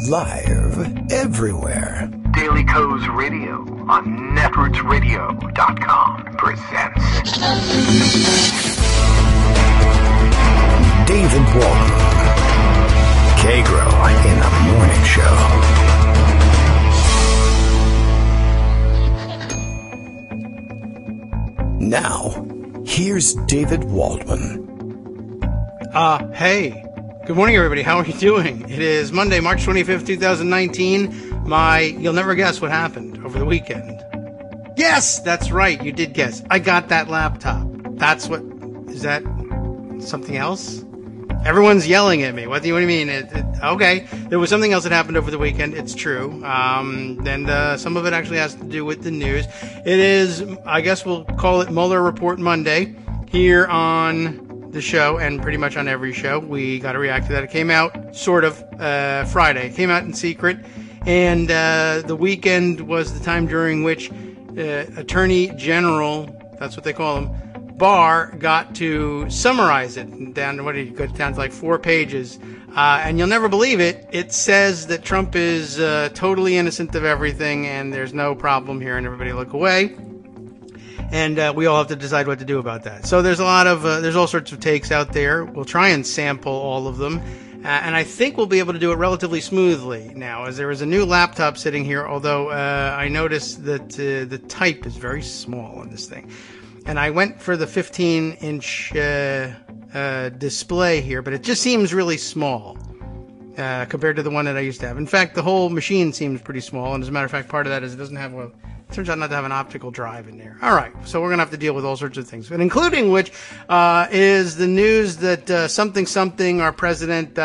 Live everywhere. Daily Co's Radio on netrootsradio.com presents David Waldman. Kagro in the Morning Show. Now, here's David Waldman. Hey. Good morning, everybody. How are you doing? It is Monday, March 25th, 2019. You'll never guess what happened over the weekend. Yes, that's right. You did guess. I got that laptop. Is that something else? Everyone's yelling at me. What do you mean? Okay. There was something else that happened over the weekend. It's true. And some of it actually has to do with the news. It is, I guess we'll call it Mueller Report Monday here on the show, and pretty much on every show. We got to react to that. It came out sort of Friday. It came out in secret, and the weekend was the time during which Attorney General, that's what they call him, Barr, got to summarize it down to like 4 pages. And you'll never believe it. It says that Trump is totally innocent of everything, and there's no problem here, and everybody look away. And we all have to decide what to do about that. So there's there's all sorts of takes out there. We'll try and sample all of them. And I think we'll be able to do it relatively smoothly now, as there is a new laptop sitting here, although I noticed that the type is very small on this thing. And I went for the 15-inch display here, but it just seems really small compared to the one that I used to have. In fact, the whole machine seems pretty small. And as a matter of fact, part of that is it doesn't have it turns out not to have an optical drive in there. All right, so we're going to have to deal with all sorts of things, and including which is the news that something, our president,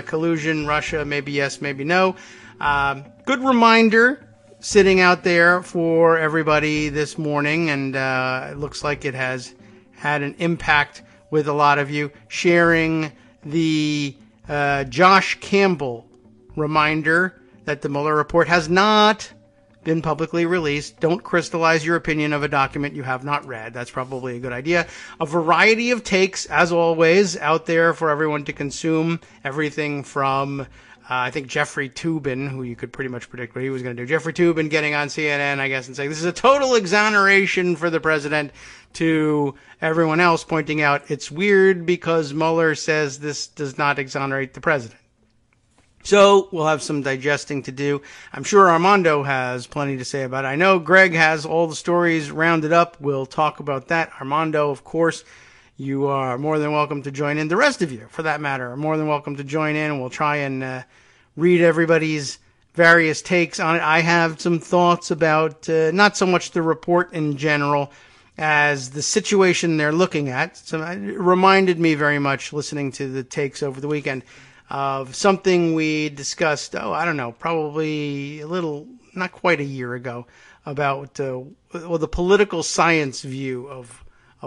collusion, Russia, maybe yes, maybe no. Good reminder sitting out there for everybody this morning, and it looks like it has had an impact with a lot of you, sharing the Josh Campbell reminder that the Mueller report has not been publicly released. Don't crystallize your opinion of a document you have not read. That's probably a good idea. A variety of takes, as always, out there for everyone to consume. Everything from, I think, Jeffrey Toobin, who you could pretty much predict what he was going to do. Jeffrey Toobin getting on CNN, I guess, and saying this is a total exoneration for the president, to everyone else pointing out it's weird because Mueller says this does not exonerate the president. So we'll have some digesting to do. I'm sure Armando has plenty to say about it. I know Greg has all the stories rounded up. We'll talk about that. Armando, of course, you are more than welcome to join in. The rest of you, for that matter, are more than welcome to join in, and we'll try and read everybody's various takes on it. I have some thoughts about not so much the report in general as the situation they're looking at. So it reminded me very much, listening to the takes over the weekend, of something we discussed, probably not quite a year ago, about the political science view of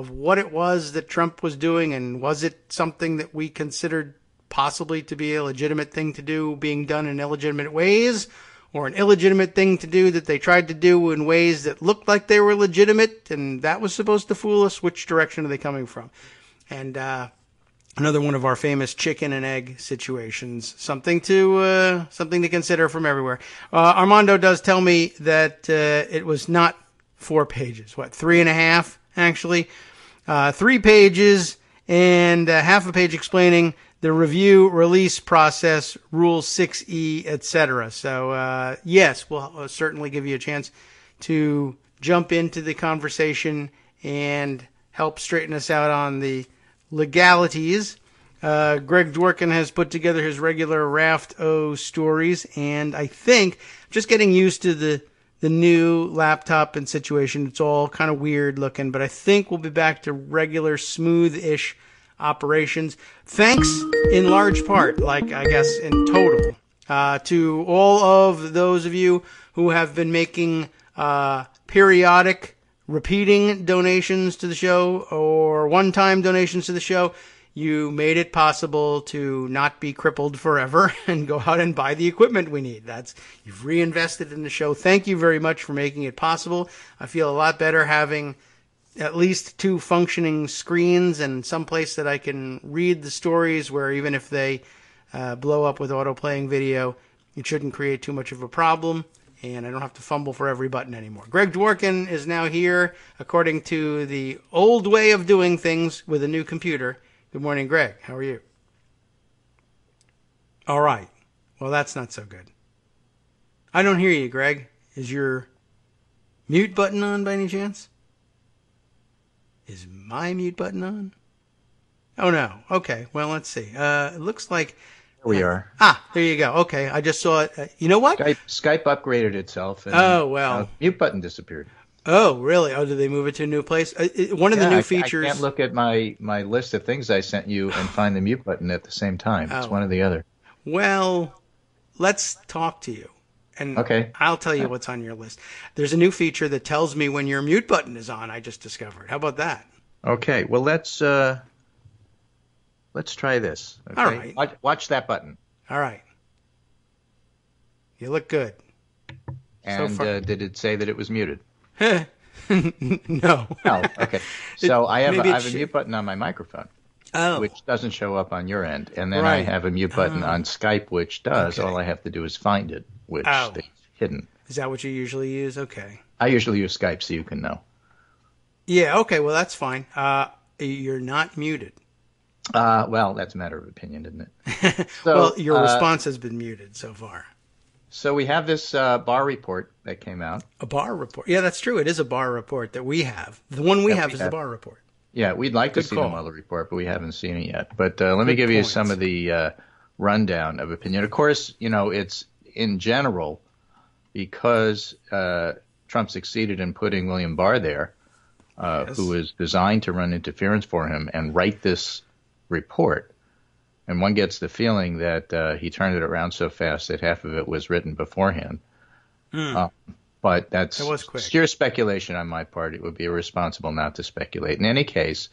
what it was that Trump was doing, and was it something that we considered possibly to be a legitimate thing to do being done in illegitimate ways, or an illegitimate thing to do that they tried to do in ways that looked like they were legitimate, and that was supposed to fool us. Which direction are they coming from? And another one of our famous chicken and egg situations. Something to consider from everywhere. Armando does tell me that it was not 4 pages. 3.5 actually? 3 pages and half a page explaining the review release process, Rule 6E, etc. So yes, we'll certainly give you a chance to jump into the conversation and help straighten us out on the legalities. Greg Dworkin has put together his regular raft of stories, and I think just getting used to the new laptop and situation. It's all kind of weird looking, but I think we'll be back to regular smooth-ish operations. Thanks in large part, I guess in total, to all of those of you who have been making periodic repeating donations to the show or one-time donations to the show. You made it possible to not be crippled forever and go out and buy the equipment we need. You've reinvested in the show. Thank you very much for making it possible. I feel a lot better having at least 2 functioning screens and some place that I can read the stories, where even if they blow up with auto-playing video, It shouldn't create too much of a problem, and I don't have to fumble for every button anymore. Greg Dworkin is now here, according to the old way of doing things with a new computer. Good morning, Greg. How are you? All right. Well, that's not so good. I don't hear you, Greg. Is your mute button on by any chance? Is my mute button on? Oh, no. Okay. Well, let's see. It looks like... Here we are. There you go. Okay. I just saw it. You know what? Skype upgraded itself. And, mute button disappeared. Oh, really? Oh, did they move it to a new place? One of the new features... I can't look at my list of things I sent you and find the mute button at the same time. It's one or the other. Well, let's talk to you. And okay. I'll tell you what's on your list. There's a new feature that tells me when your mute button is on, I just discovered. How about that? Okay. Well, let's try this. Okay? All right. Watch that button. All right. You look good. And did it say that it was muted? No. Oh, okay. So I have a mute button on my microphone, which doesn't show up on your end. And then I have a mute button on Skype, which does. Okay. All I have to do is find it, which is hidden. Is that what you usually use? Okay. I usually use Skype, so you can know. Yeah, okay. Well, that's fine. You're not muted. Well, that's a matter of opinion, isn't it? So, well, your response has been muted so far. So we have this bar report that came out. A bar report. Yeah, that's true. It is a bar report that we have. The one we have is the bar report. Yeah, we'd like to see the Mueller report, but we haven't seen it yet. But let me give you some of the rundown of opinion. Of course, it's in general because Trump succeeded in putting William Barr there, who was designed to run interference for him and write this report. And one gets the feeling that he turned it around so fast that half of it was written beforehand. But that's sheer speculation on my part. It would be irresponsible not to speculate. In any case,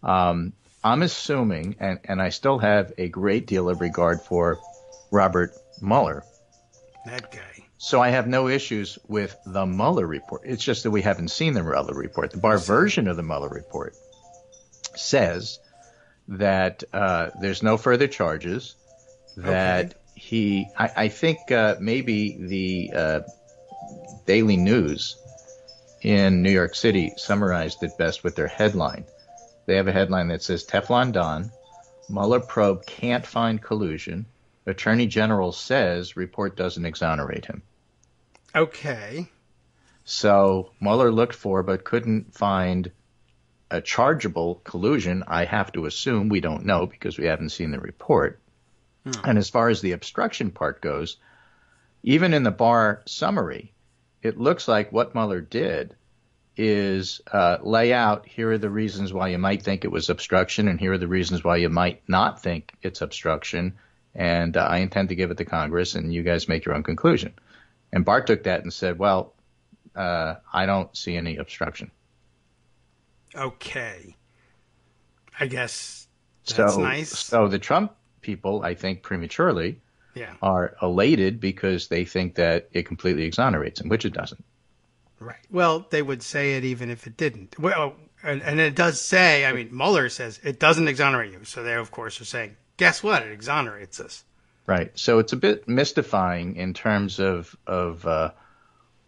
I'm assuming, and I still have a great deal of regard for Robert Mueller. That guy. So I have no issues with the Mueller report. It's just that we haven't seen the Mueller report. The Barr version of the Mueller report says that there's no further charges, that I think maybe the Daily News in New York City summarized it best with their headline. They have a headline that says, Teflon Don, Mueller probe can't find collusion. Attorney General says report doesn't exonerate him. Okay. So Mueller looked for but couldn't find a chargeable collusion. I have to assume, we don't know because we haven't seen the report. And as far as the obstruction part goes, even in the Barr summary, it looks like what Mueller did is lay out, here are the reasons why you might think it was obstruction, and here are the reasons why you might not think it's obstruction, and I intend to give it to Congress, and you guys make your own conclusion. And Barr took that and said, well, I don't see any obstruction. Okay. I guess that's nice. So the Trump people, I think prematurely, are elated because they think that it completely exonerates him, which it doesn't. Right. Well, they would say it even if it didn't. Well, and it does say, I mean, Mueller says it doesn't exonerate you. So they, of course, are saying, guess what? It exonerates us. Right. So it's a bit mystifying in terms of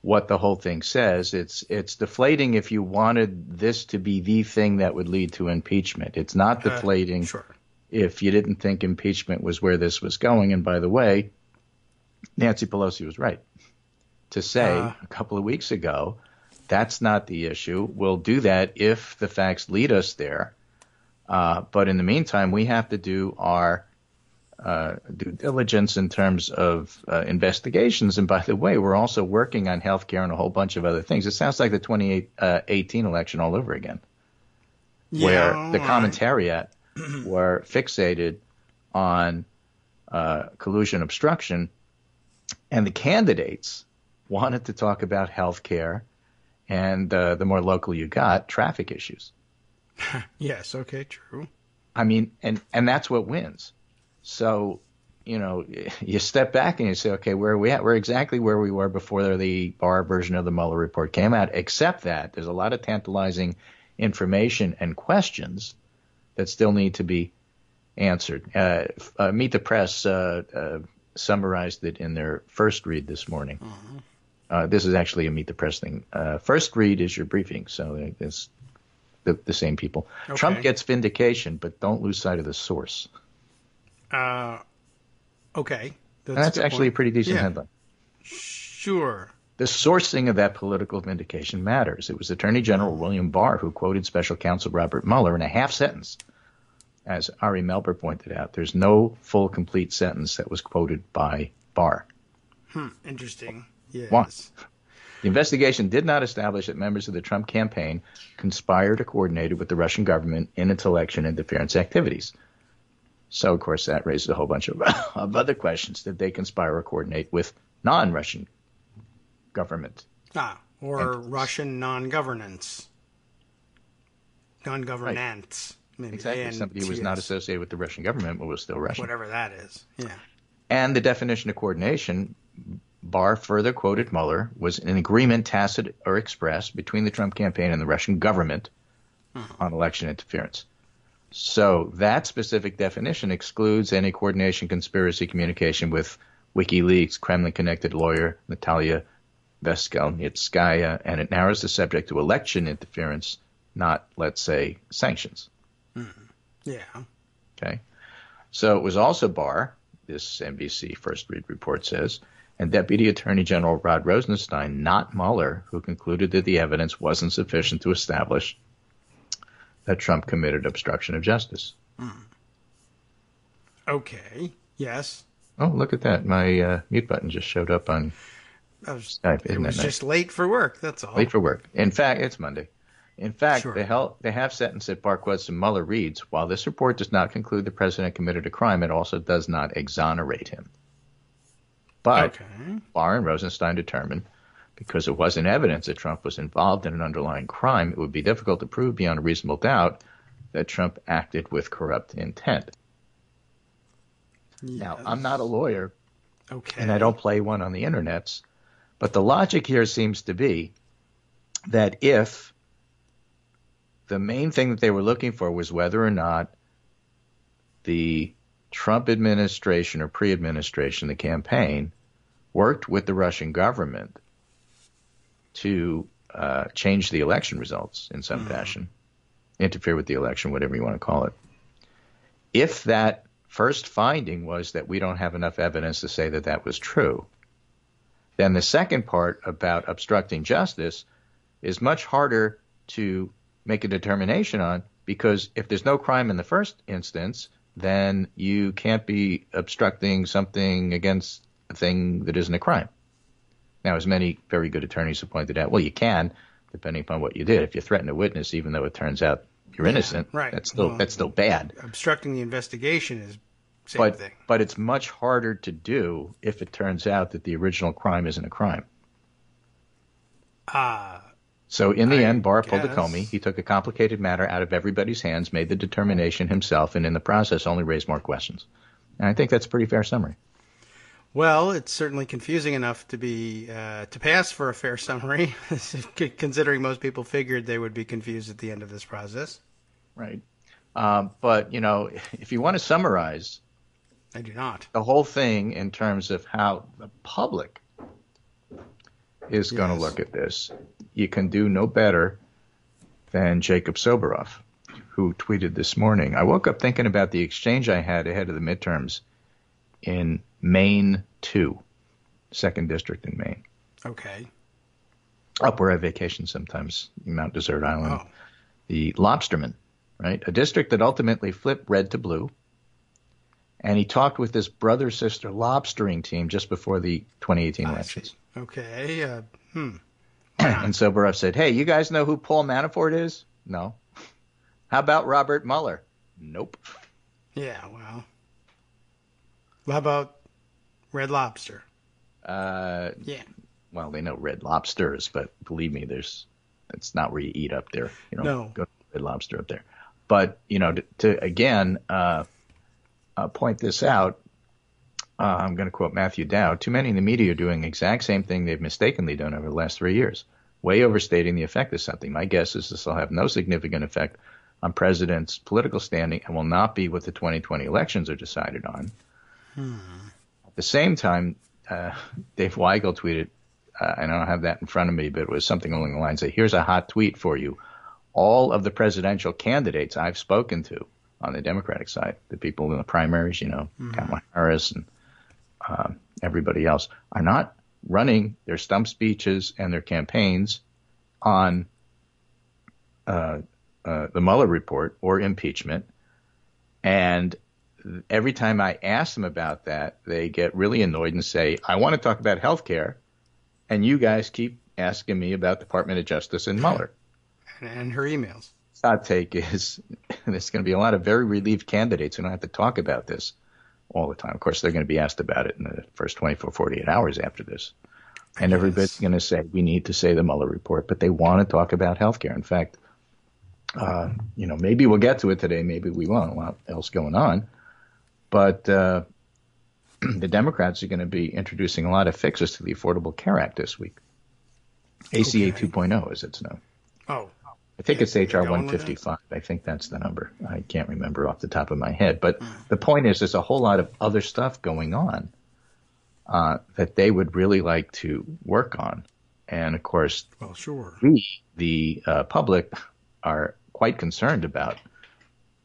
what the whole thing says. It's deflating if you wanted this to be the thing that would lead to impeachment. It's not deflating if you didn't think impeachment was where this was going. And by the way, Nancy Pelosi was right to say a couple of weeks ago, that's not the issue. We'll do that if the facts lead us there. But in the meantime, we have to do our due diligence in terms of investigations. And by the way, we're also working on health care and a whole bunch of other things. It sounds like the 2018 election all over again, where the commentariat were fixated on collusion obstruction, and the candidates wanted to talk about health care and the more local you got, traffic issues. Yes, okay, true. I mean, and that's what wins. So, you step back and you say, okay, where are we at? We're exactly where we were before the Barr version of the Mueller report came out, except that there's a lot of tantalizing information and questions that still need to be answered. Meet the Press summarized it in their first read this morning. This is actually a Meet the Press thing. First read is your briefing, so it's the same people. Okay. Trump gets vindication, but don't lose sight of the source. Okay. That's actually a pretty decent headline. Sure. The sourcing of that political vindication matters. It was Attorney General William Barr who quoted Special Counsel Robert Mueller in a half sentence. As Ari Melber pointed out, there's no full, complete sentence that was quoted by Barr. Interesting. Yes. One, the investigation did not establish that members of the Trump campaign conspired or coordinated with the Russian government in its election interference activities. So, of course, that raises a whole bunch of other questions. Did they conspire or coordinate with non-Russian government? Or Russian non-governance. Non-governance. Right. Exactly. Somebody who was not associated with the Russian government but was still Russian. Whatever that is. Yeah. And the definition of coordination, Barr further quoted Mueller, was an agreement tacit or expressed between the Trump campaign and the Russian government on election interference. So that specific definition excludes any coordination, conspiracy, communication with WikiLeaks, Kremlin-connected lawyer Natalia Veskelnitskaya, and it narrows the subject to election interference, not, let's say, sanctions. Yeah. Okay. So it was also Barr, this NBC First Read report says, and Deputy Attorney General Rod Rosenstein, not Mueller, who concluded that the evidence wasn't sufficient to establish that Trump committed obstruction of justice. Okay. Yes. Oh, look at that. My mute button just showed up on Skype. It was just late for work, that's all. Late for work. In fact, it's Monday. In fact, Sure. the half sentence that Barr quotes from Mueller reads, while this report does not conclude the president committed a crime, it also does not exonerate him. But Barr and Rosenstein determined, because it wasn't evidence that Trump was involved in an underlying crime, it would be difficult to prove beyond a reasonable doubt that Trump acted with corrupt intent. Yes. Now, I'm not a lawyer, Okay. and I don't play one on the internets, but the logic here seems to be that if the main thing that they were looking for was whether or not the Trump administration or pre-administration, the campaign, worked with the Russian government to change the election results in some fashion, interfere with the election, whatever you want to call it. If that first finding was that we don't have enough evidence to say that that was true, then the second part about obstructing justice is much harder to make a determination on, because if there's no crime in the first instance, then you can't be obstructing something against a thing that isn't a crime. Now, as many very good attorneys have pointed out, well, you can, depending upon what you did. If you threaten a witness, even though it turns out you're innocent, right. that's still bad. Obstructing the investigation is the same thing. But it's much harder to do if it turns out that the original crime isn't a crime. So in the end, Barr pulled a Comey. He took a complicated matter out of everybody's hands, made the determination himself, and in the process only raised more questions. And I think that's a pretty fair summary. Well, it's certainly confusing enough to be to pass for a fair summary, considering most people figured they would be confused at the end of this process. Right. But, you know, if you want to summarize I do not. the whole thing in terms of how the public is going to look at this, you can do no better than Jacob Soboroff, who tweeted this morning. I woke up thinking about the exchange I had ahead of the midterms in Maine 2, 2nd District in Maine. Okay. Up where I vacation sometimes, Mount Desert Island. Oh. The Lobsterman, right? A district that ultimately flipped red to blue. And he talked with this brother-sister lobstering team just before the 2018 elections. Okay. And Soboroff said, hey, you guys know who Paul Manafort is? No. How about Robert Mueller? Nope. Yeah, well. How about Red Lobster? Yeah. Well, they know Red Lobsters, but believe me, it's not where you eat up there. You don't No. go to Red Lobster up there. But, you know, to again point this out, I'm going to quote Matthew Dow. Too many in the media are doing the exact same thing they've mistakenly done over the last 3 years, way overstating the effect of something. My guess is this will have no significant effect on president's political standing and will not be what the 2020 elections are decided on. At the same time, Dave Weigel tweeted, I don't have that in front of me, but it was something along the lines of, here's a hot tweet for you. All of the presidential candidates I've spoken to on the Democratic side, the people in the primaries, Kamala Harris and everybody else, are not running their stump speeches and their campaigns on the Mueller report or impeachment. And every time I ask them about that, they get really annoyed and say, I want to talk about health care, and you guys keep asking me about Department of Justice and Mueller. And her emails. Hot take is there's going to be a lot of very relieved candidates who don't have to talk about this all the time. Of course, they're going to be asked about it in the first 24, 48 hours after this. And everybody's going to say, we need to say the Mueller report, but they want to talk about health care. In fact, maybe we'll get to it today. Maybe we won't. A lot else going on. But the Democrats are going to be introducing a lot of fixes to the Affordable Care Act this week. ACA 2.0, as it's known. Oh. I think it's HR 155. I think that's the number. I can't remember off the top of my head. But the point is, there's a whole lot of other stuff going on that they would really like to work on. And, of course, we, the public, are quite concerned about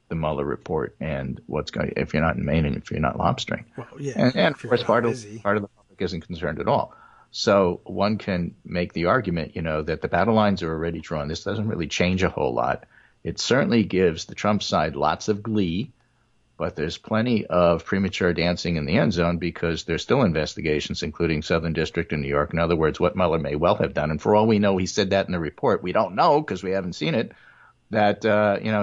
the Mueller report and what's going if you're not in Maine and if you're not lobstering. Well, yeah, and of course, part of the public isn't concerned at all. So one can make the argument, that the battle lines are already drawn. This doesn't really change a whole lot. It certainly gives the Trump side lots of glee, but there's plenty of premature dancing in the end zone because there's still investigations, including Southern District in New York. In other words, what Mueller may well have done. And for all we know, he said that in the report. We don't know because we haven't seen it, that,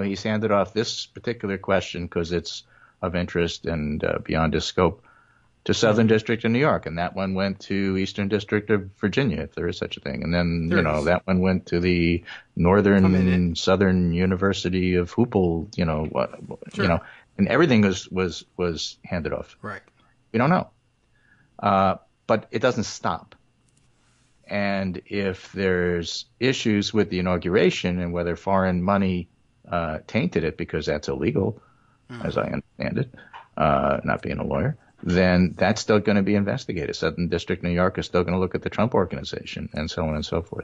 he's handed off this particular question because it's of interest and beyond his scope to Southern District in New York, and that one went to Eastern District of Virginia, if there is such a thing. And then, that one went to the Northern Southern University of Hoople, and everything was handed off. Right. We don't know. But it doesn't stop. And if there's issues with the inauguration and whether foreign money tainted it, because that's illegal, as I understand it, not being a lawyer, then that's still going to be investigated. Southern District, New York is still going to look at the Trump Organization and so on and so forth.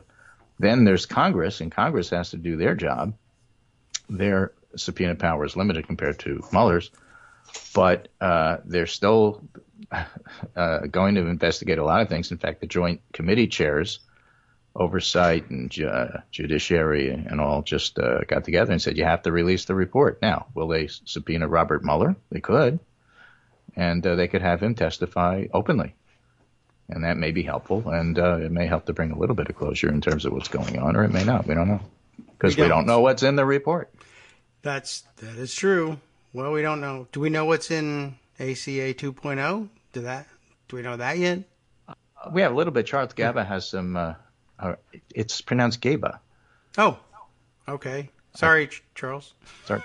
Then there's Congress, and Congress has to do their job. Their subpoena power is limited compared to Mueller's, but they're still going to investigate a lot of things. In fact, the joint committee chairs, oversight and judiciary and all just got together and said, you have to release the report. Now, will they subpoena Robert Mueller? They could. And they could have him testify openly. And that may be helpful, and it may help to bring a little bit of closure in terms of what's going on, or it may not. We don't know. Because we don't know what's in the report. That is true. Well, we don't know. Do we know what's in ACA 2.0? Do we know that yet? We have a little bit. Charles Gaba has some, it's pronounced Gaba. Oh, okay. Sorry, Charles. Sorry.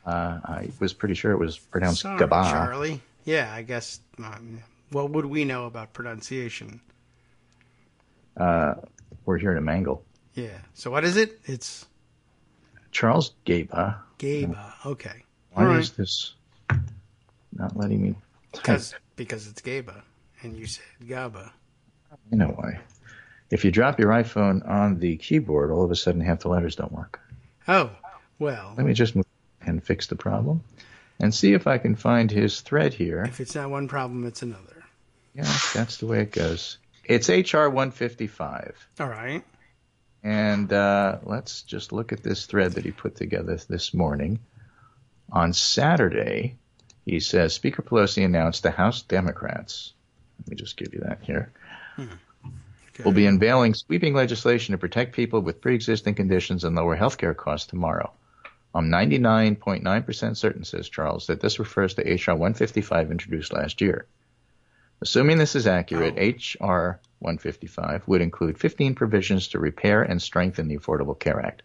I was pretty sure it was pronounced Sorry, Gaba. Charlie. Yeah, I guess. What would we know about pronunciation? We're here to mangle. Yeah. So what is it? It's Charles Gaba. Gaba. Okay. Why is this not letting me? Because it's Gaba, and you said Gaba. You know why? If you drop your iPhone on the keyboard, all of a sudden half the letters don't work. Oh, well. Let me just move and fix the problem and see if I can find his thread here. If it's not one problem, it's another. Yeah, that's the way it goes. It's HR 155. All right. And let's just look at this thread that he put together this morning. On Saturday, he says, Speaker Pelosi announced the House Democrats, let me just give you that here, will be unveiling sweeping legislation to protect people with pre-existing conditions and lower health care costs tomorrow. I'm 99.9% certain, says Charles, that this refers to H.R. 155 introduced last year. Assuming this is accurate, H.R. 155 would include 15 provisions to repair and strengthen the Affordable Care Act.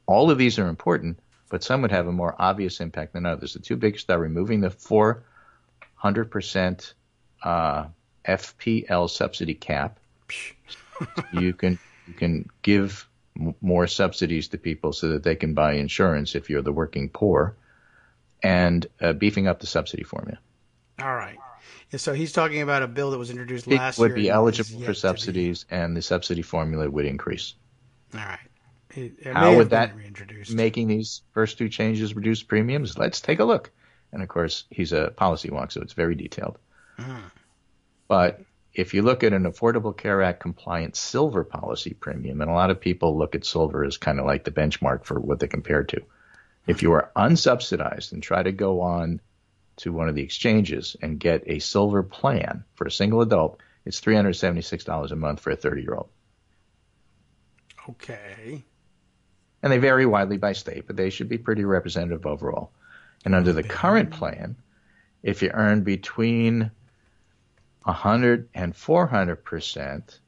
All of these are important, but some would have a more obvious impact than others. The two biggest are removing the 400% FPL subsidy cap. You can give more subsidies to people so that they can buy insurance if you're the working poor, and beefing up the subsidy formula. All right. Yeah, so he's talking about a bill that was introduced People last year. would be and eligible is for yet to subsidies, and the subsidy formula would increase. All right. It may How have would been that, reintroduced. making these first two changes, reduce premiums? Let's take a look. And of course, he's a policy wonk, so it's very detailed. But if you look at an Affordable Care Act compliant silver policy premium, and a lot of people look at silver as kind of like the benchmark for what they compare to. If you are unsubsidized and try to go on to one of the exchanges and get a silver plan for a single adult, it's $376 a month for a 30-year-old. Okay. And they vary widely by state, but they should be pretty representative overall. And under the current plan, if you earn between 100 and 400%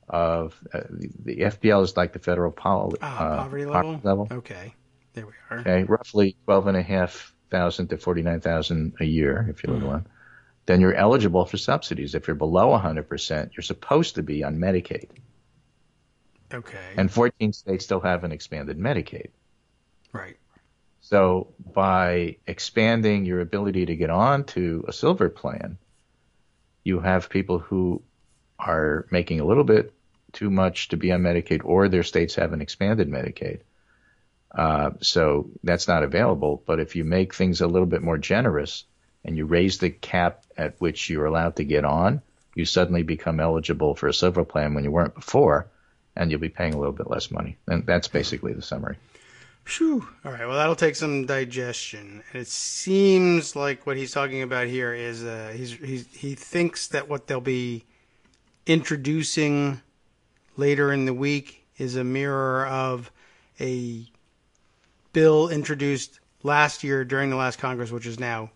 of the FPL is like the federal poverty level. Okay, there we are. Okay, roughly 12,500 to 49,000 a year if you live alone. Then you're eligible for subsidies. If you're below 100%, you're supposed to be on Medicaid. Okay. And 14 states still haven't expanded Medicaid. Right. So by expanding your ability to get on to a silver plan, you have people who are making a little bit too much to be on Medicaid, or their states haven't expanded Medicaid. So that's not available. But if you make things a little bit more generous and you raise the cap at which you're allowed to get on, you suddenly become eligible for a silver plan when you weren't before, and you'll be paying a little bit less money. And that's basically the summary. Phew. All right. Well, that'll take some digestion. And it seems like what he's talking about here is he thinks that what they'll be introducing later in the week is a mirror of a bill introduced last year during the last Congress, which is now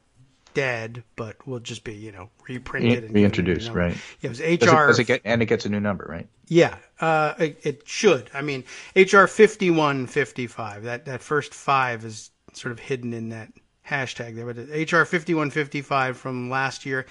dead, but will just be, reprinted and reintroduced, right? Yeah, it was HR. And it gets a new number, right? Yeah, it should. I mean, HR 5155, that first 5 is sort of hidden in that hashtag there. But HR 5155 from last year,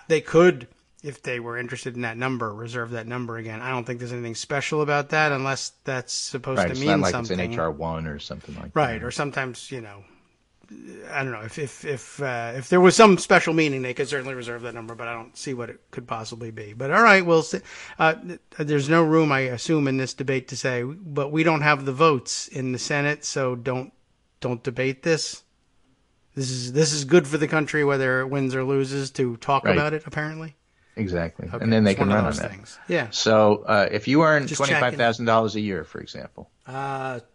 they could, if they were interested in that number, reserve that number again. I don't think there's anything special about that unless that's supposed to mean something. Right, it's not like it's an HR 1 or something like that. Right, or sometimes, I don't know, if there was some special meaning, they could certainly reserve that number, but I don't see what it could possibly be. But all right, we'll see. There's no room, I assume, in this debate to say, but we don't have the votes in the Senate, so don't debate this. This is good for the country, whether it wins or loses, to talk about it. Apparently. Exactly, okay. And then they it's can one run of those on that. Things. Yeah. So if you earn $25,000 a year, for example.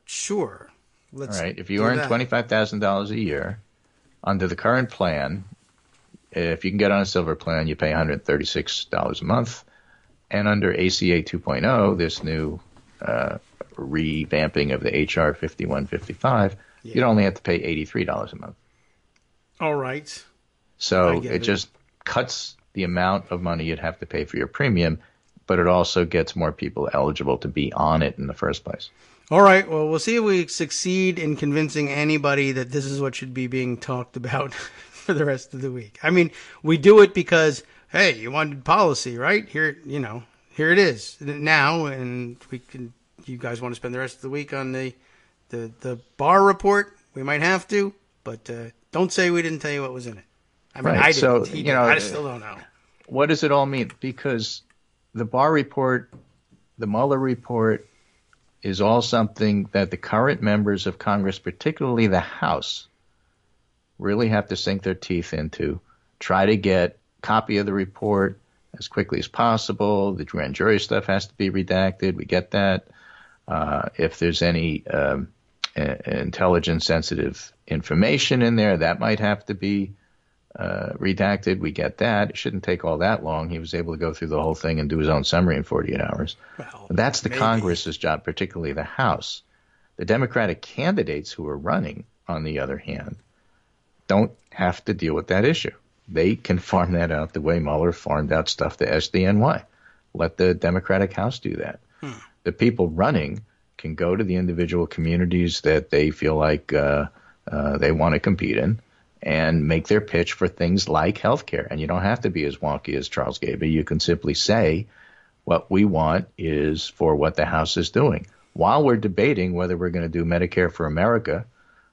Sure. All right. If you earn $25,000 a year under the current plan, if you can get on a silver plan, you pay $136 a month. And under ACA 2.0, this new revamping of the HR 5155, you'd only have to pay $83 a month. All right. So it just cuts the amount of money you'd have to pay for your premium, but it also gets more people eligible to be on it in the first place. All right. Well, we'll see if we succeed in convincing anybody that this is what should be being talked about for the rest of the week. I mean, we do it because, hey, you wanted policy, right? Here it is now, and you guys want to spend the rest of the week on the Barr report? We might have to, but don't say we didn't tell you what was in it. I mean, I didn't. So, I still don't know. What does it all mean? Because the Barr report, the Mueller report, is all something that the current members of Congress, particularly the House, really have to sink their teeth into. Try to get a copy of the report as quickly as possible. The grand jury stuff has to be redacted. We get that. If there's any intelligence-sensitive information in there, that might have to be redacted. We get that. It shouldn't take all that long. He was able to go through the whole thing and do his own summary in 48 hours. Well, that's the Congress's job, particularly the House. The Democratic candidates who are running, on the other hand, don't have to deal with that issue. They can farm that out the way Mueller farmed out stuff to SDNY. Let the Democratic House do that. The people running can go to the individual communities that they feel like they want to compete in and make their pitch for things like healthcare. And you don't have to be as wonky as Charles Gaby. You can simply say what we want is for what the House is doing. While we're debating whether we're going to do Medicare for America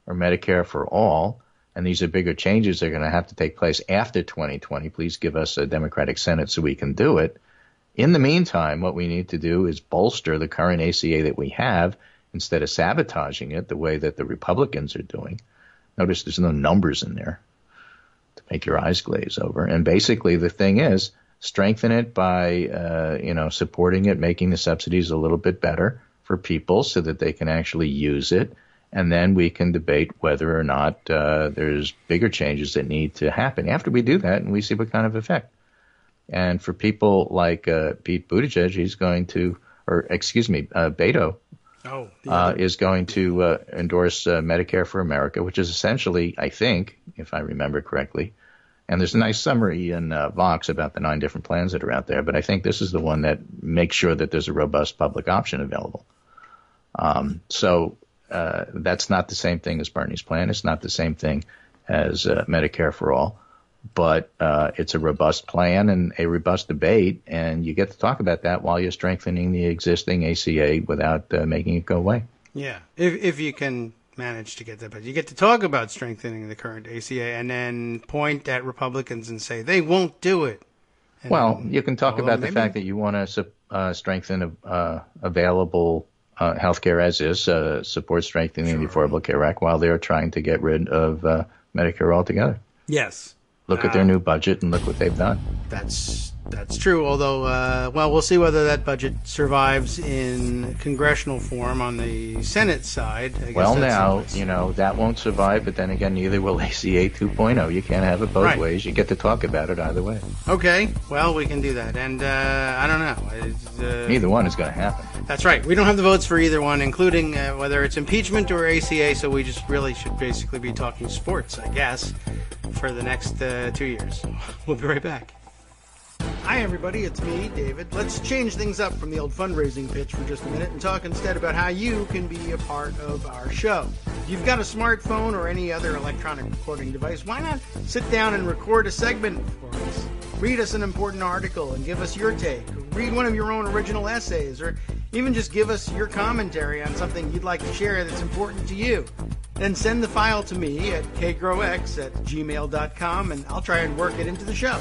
or Medicare for all, and these are bigger changes that are going to have to take place after 2020. Please give us a Democratic Senate so we can do it. In the meantime, what we need to do is bolster the current ACA that we have instead of sabotaging it the way that the Republicans are doing. Notice there's no numbers in there to make your eyes glaze over. And basically the thing is, strengthen it by, supporting it, making the subsidies a little bit better for people so that they can actually use it. And then we can debate whether or not there's bigger changes that need to happen after we do that and we see what kind of effect. And for people like Pete Buttigieg, he's going to, Beto is going to endorse Medicare for America, which is essentially, I think, if I remember correctly, and there's a nice summary in Vox about the 9 different plans that are out there, but I think this is the one that makes sure that there's a robust public option available. So that's not the same thing as Bernie's plan. It's not the same thing as Medicare for all, but it's a robust plan and a robust debate, and you get to talk about that while you're strengthening the existing ACA without making it go away. Yeah, if you can manage to get that, but you get to talk about strengthening the current ACA and then point at Republicans and say they won't do it. And well, you can talk about the fact that you want to strengthen available health care as is, support strengthening the Affordable Care Act while they're trying to get rid of Medicare altogether. Yes. Look at their new budget and look what they've done. That's true, although, we'll see whether that budget survives in congressional form on the Senate side. That won't survive, but then again, neither will ACA 2.0. You can't have it both ways. You get to talk about it either way. Okay, well, we can do that. And I don't know. Neither one is going to happen. That's right. We don't have the votes for either one, including whether it's impeachment or ACA, so we just really should basically be talking sports, I guess, for the next 2 years. We'll be right back. Hi, everybody. It's me, David. Let's change things up from the old fundraising pitch for just a minute and talk instead about how you can be a part of our show. If you've got a smartphone or any other electronic recording device, why not sit down and record a segment for us? Read us an important article and give us your take. Read one of your own original essays, or even just give us your commentary on something you'd like to share that's important to you. Then send the file to me at kagrox@gmail.com, and I'll try and work it into the show.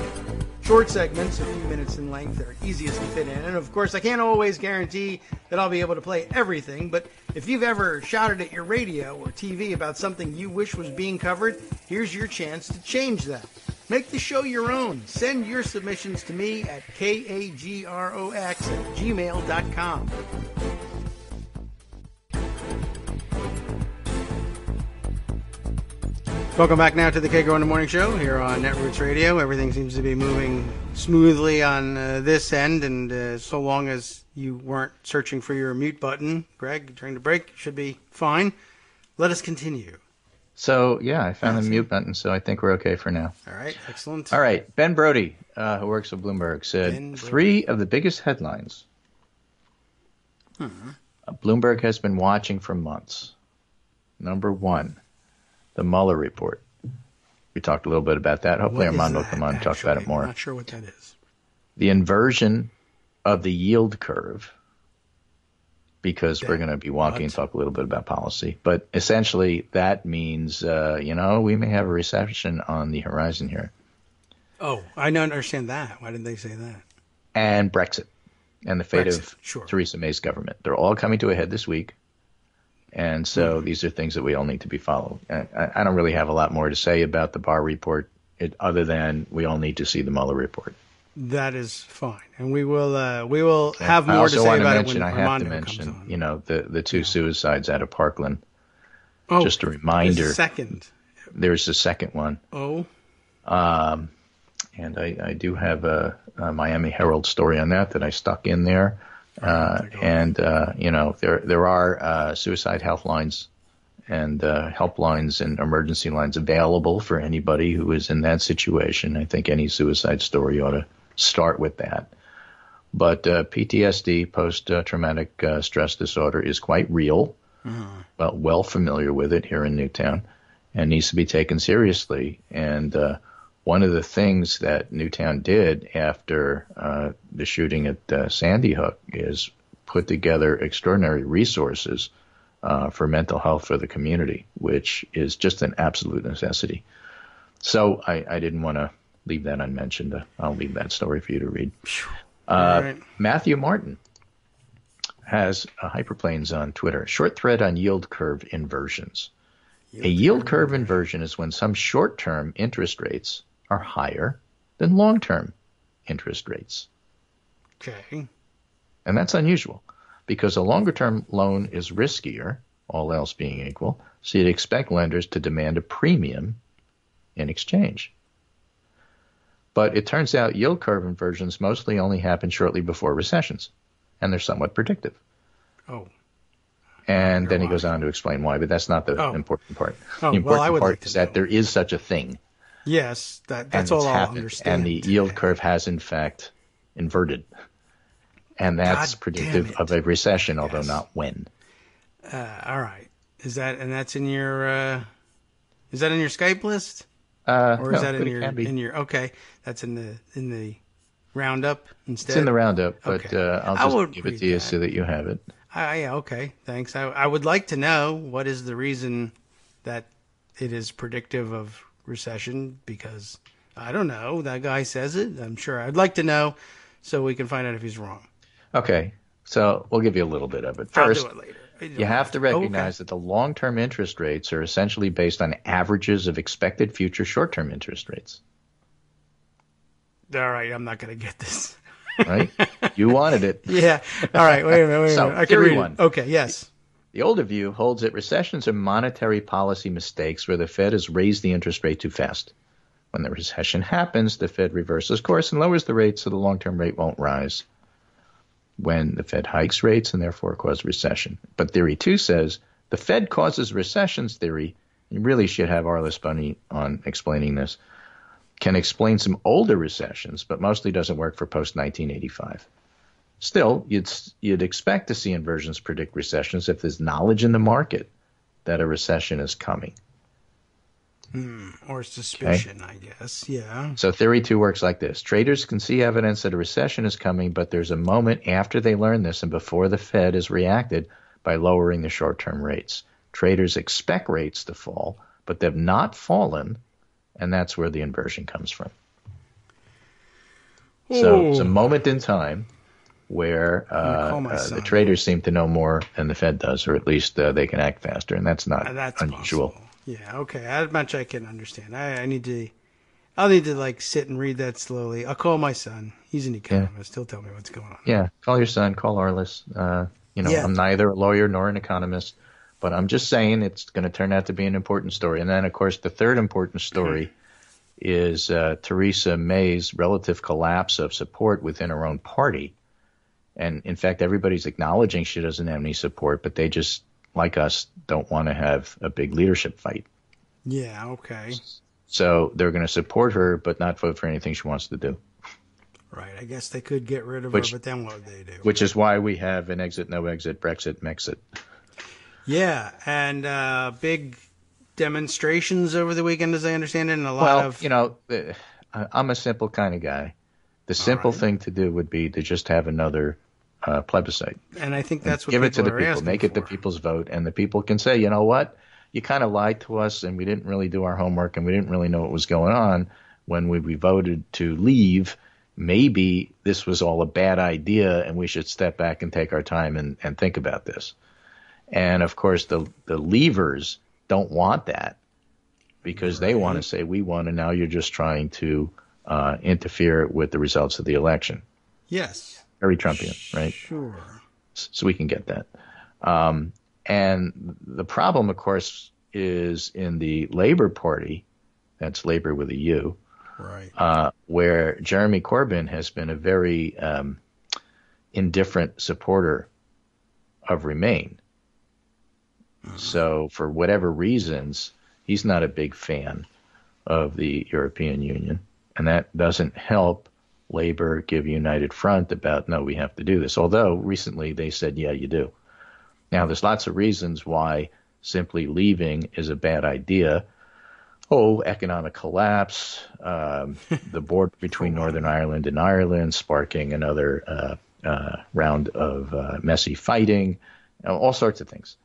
Short segments, a few minutes in length, are easiest to fit in. And of course, I can't always guarantee that I'll be able to play everything, but if you've ever shouted at your radio or TV about something you wish was being covered, here's your chance to change that. Make the show your own. Send your submissions to me at kagrox@gmail.com. Welcome back now to the Kagro in the Morning Show here on Netroots Radio. Everything seems to be moving smoothly on this end, and so long as you weren't searching for your mute button, Greg, during the break, should be fine. Let us continue. So, yeah, I found the mute button, so I think we're okay for now. All right, excellent. All right, Ben Brody, who works for Bloomberg, said 3 of the biggest headlines Bloomberg has been watching for months. Number 1, the Mueller report. We talked a little bit about that. Hopefully Armando will come on and talk about it more. I'm not sure what that is. The inversion of the yield curve, because we're going to be walking and talk a little bit about policy. But essentially that means, we may have a recession on the horizon here. Oh, I don't understand that. Why didn't they say that? And Brexit and the fate of Theresa May's government. They're all coming to a head this week. And so these are things that we all need to be followed. I don't really have a lot more to say about the Barr report other than we all need to see the Mueller report. That is fine. And we will have more to say about it when Armando comes on. The 2 suicides out of Parkland. Oh, just a reminder. There's a second one. Oh. And I do have a Miami Herald story on that I stuck in there. There are suicide helplines and helplines and emergency lines available for anybody who is in that situation. I think any suicide story ought to start with that. But PTSD, post-traumatic stress disorder, is quite real. Well familiar with it here in Newtown, and needs to be taken seriously. And one of the things that Newtown did after the shooting at Sandy Hook is put together extraordinary resources for mental health for the community, which is just an absolute necessity. So I didn't want to leave that unmentioned. I'll leave that story for you to read. Right. Matthew Martin has hyperplanes on Twitter. Short thread on yield curve inversions. A yield curve inversion is when some short-term interest rates are higher than long-term interest rates. Okay. And that's unusual because a longer-term loan is riskier, all else being equal, so you'd expect lenders to demand a premium in exchange. But it turns out yield curve inversions mostly only happen shortly before recessions, and they're somewhat predictive. Oh. And then he goes on to explain why, but that's not the important part. Oh, the important I would part like to is know. that there is such a thing. Yes, that's and all it's I'll happened, understand. and the yield curve has, in fact, inverted. And that's predictive of a recession, although not when. All right. Is that in your Skype list? Or is that in your okay? That's in the roundup instead. It's in the roundup, but okay. I'll just give it to you so that you have it. Yeah, okay, thanks. I would like to know what is the reason that it is predictive of recession, because I don't know. That guy says it. I'm sure. I'd like to know so we can find out if he's wrong. Okay, so we'll give you a little bit of it. First, I'll do it later. You have to recognize that the long-term interest rates are essentially based on averages of expected future short-term interest rates. All right, I'm not going to get this. Right? You wanted it. Yeah. All right, wait a minute. I can read one. it. Okay, yes. The older view holds that recessions are monetary policy mistakes where the Fed has raised the interest rate too fast. When the recession happens, the Fed reverses course and lowers the rate so the long-term rate won't rise when the Fed hikes rates and therefore cause recession. But theory 2 says the Fed causes recessions theory, you really should have Arliss Bunny on explaining this, can explain some older recessions, but mostly doesn't work for post-1985. Still, you'd expect to see inversions predict recessions if there's knowledge in the market that a recession is coming. Or suspicion, okay? I guess, yeah. So theory 2 works like this. Traders can see evidence that a recession is coming, but there's a moment after they learn this and before the Fed has reacted by lowering the short-term rates. Traders expect rates to fall, but they've not fallen, and that's where the inversion comes from. So it's a moment in time where the traders seem to know more than the Fed does, or at least they can act faster, and that's not unusual. Possible. Yeah, okay. That much I can understand. I'll need to like sit and read that slowly. I'll call my son. He's an economist. He'll tell me what's going on. Yeah, call your son. Call Arliss. I'm neither a lawyer nor an economist, but I'm just saying it's going to turn out to be an important story. And then, of course, the third important story is Theresa May's relative collapse of support within her own party. And, in fact, everybody's acknowledging she doesn't have any support, but they just, like us, don't want to have a big leadership fight. Yeah, okay. So they're going to support her, but not vote for anything she wants to do. Right. I guess they could get rid of her, but then what would they do? Which is why we have an exit, no exit, Brexit, Mexit. Yeah, and big demonstrations over the weekend, as I understand it, and a lot of... I'm a simple kind of guy. The simple thing to do would be to just have another plebiscite. And I think that's what give it to the people, asking make it the people's vote, and the people can say, you know what, you kind of lied to us, and we didn't really do our homework, and we didn't really know what was going on when we voted to leave. Maybe this was all a bad idea, and we should step back and take our time and think about this. And of course, the leavers don't want that because they want to say we won, and now you're just trying to interfere with the results of the election. Yes. Very Trumpian, right? Sure. So we can get that. And the problem, of course, is in the Labor Party. That's Labor with a U. Right. Where Jeremy Corbyn has been a very indifferent supporter of Remain. So for whatever reasons, he's not a big fan of the European Union. And that doesn't help Labor give a united front about, no, we have to do this. Although recently they said, yeah, you do. Now, there's lots of reasons why simply leaving is a bad idea. Economic collapse, the border between Northern Ireland and Ireland sparking another round of messy fighting, all sorts of things.